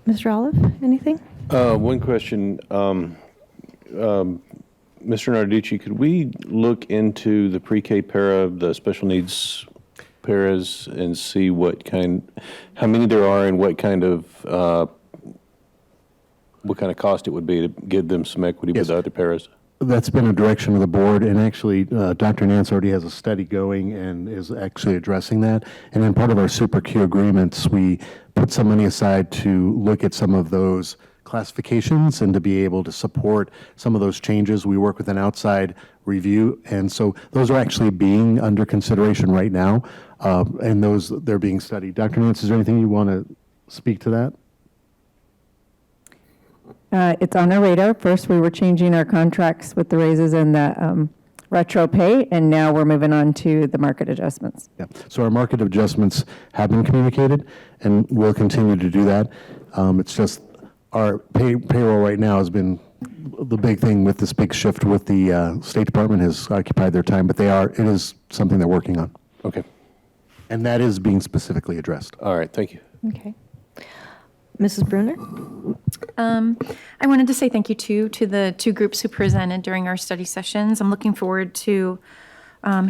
Mr. Olive, anything?
One question. Mr. Narducci, could we look into the pre-K para, the special needs paras, and see how many there are and what kind of cost it would be to give them some equity with the other paras?
That's been a direction of the board, and actually Dr. Nance already has a study going and is actually addressing that. And in part of our Super Q agreements, we put some money aside to look at some of those classifications and to be able to support some of those changes. We work with an outside review, and so those are actually being under consideration right now, and they're being studied. Dr. Nance, is there anything you want to speak to that?
It's on our radar. First, we were changing our contracts with the raises and the retro pay, and now we're moving on to the market adjustments.
Yeah. So our market adjustments have been communicated, and we'll continue to do that. It's just our payroll right now has been the big thing with this big shift with the State Department has occupied their time, but it is something they're working on.
Okay.
And that is being specifically addressed.
All right, thank you.
Okay. Mrs. Bruner?
I wanted to say thank you to the two groups who presented during our study sessions. I'm looking forward to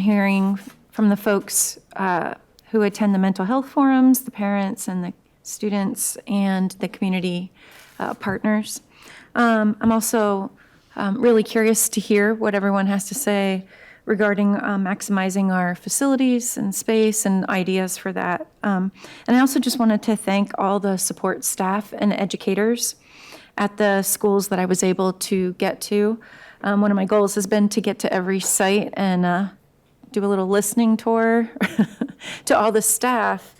hearing from the folks who attend the mental health forums, the parents and the students, and the community partners. I'm also really curious to hear what everyone has to say regarding maximizing our facilities and space and ideas for that. And I also just wanted to thank all the support staff and educators at the schools that I was able to get to. One of my goals has been to get to every site and do a little listening tour to all the staff.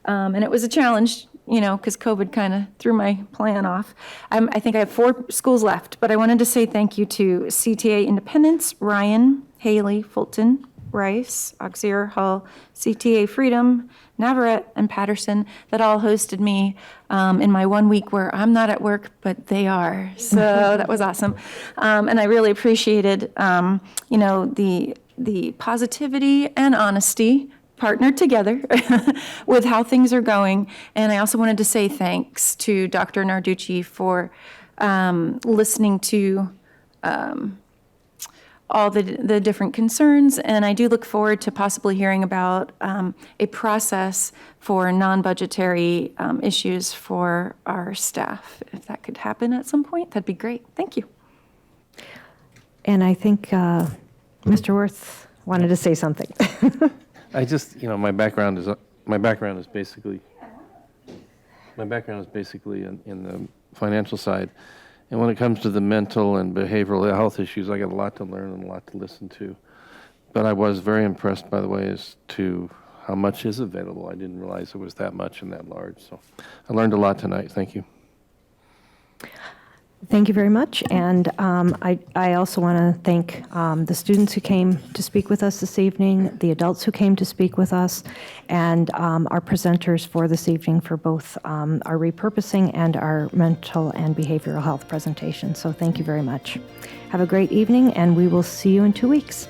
And it was a challenge, because COVID kind of threw my plan off. I think I have 4 schools left, but I wanted to say thank you to CTA Independence, Ryan, Haley, Fulton, Rice, Auxerre, Hull, CTA Freedom, Navarrete, and Patterson that all hosted me in my 1 week where I'm not at work, but they are. So that was awesome. And I really appreciated, the positivity and honesty partnered together with how things are going. And I also wanted to say thanks to Dr. Narducci for listening to all the different concerns, and I do look forward to possibly hearing about a process for non-budgetary issues for our staff. If that could happen at some point, that'd be great. Thank you.
And I think Mr. Worth wanted to say something.
I just, my background is basically in the financial side. And when it comes to the mental and behavioral health issues, I got a lot to learn and a lot to listen to. But I was very impressed, by the way, as to how much is available. I didn't realize it was that much and that large. So I learned a lot tonight. Thank you.
Thank you very much. And I also want to thank the students who came to speak with us this evening, the adults who came to speak with us, and our presenters for this evening for both our repurposing and our mental and behavioral health presentation. So thank you very much. Have a great evening, and we will see you in 2 weeks.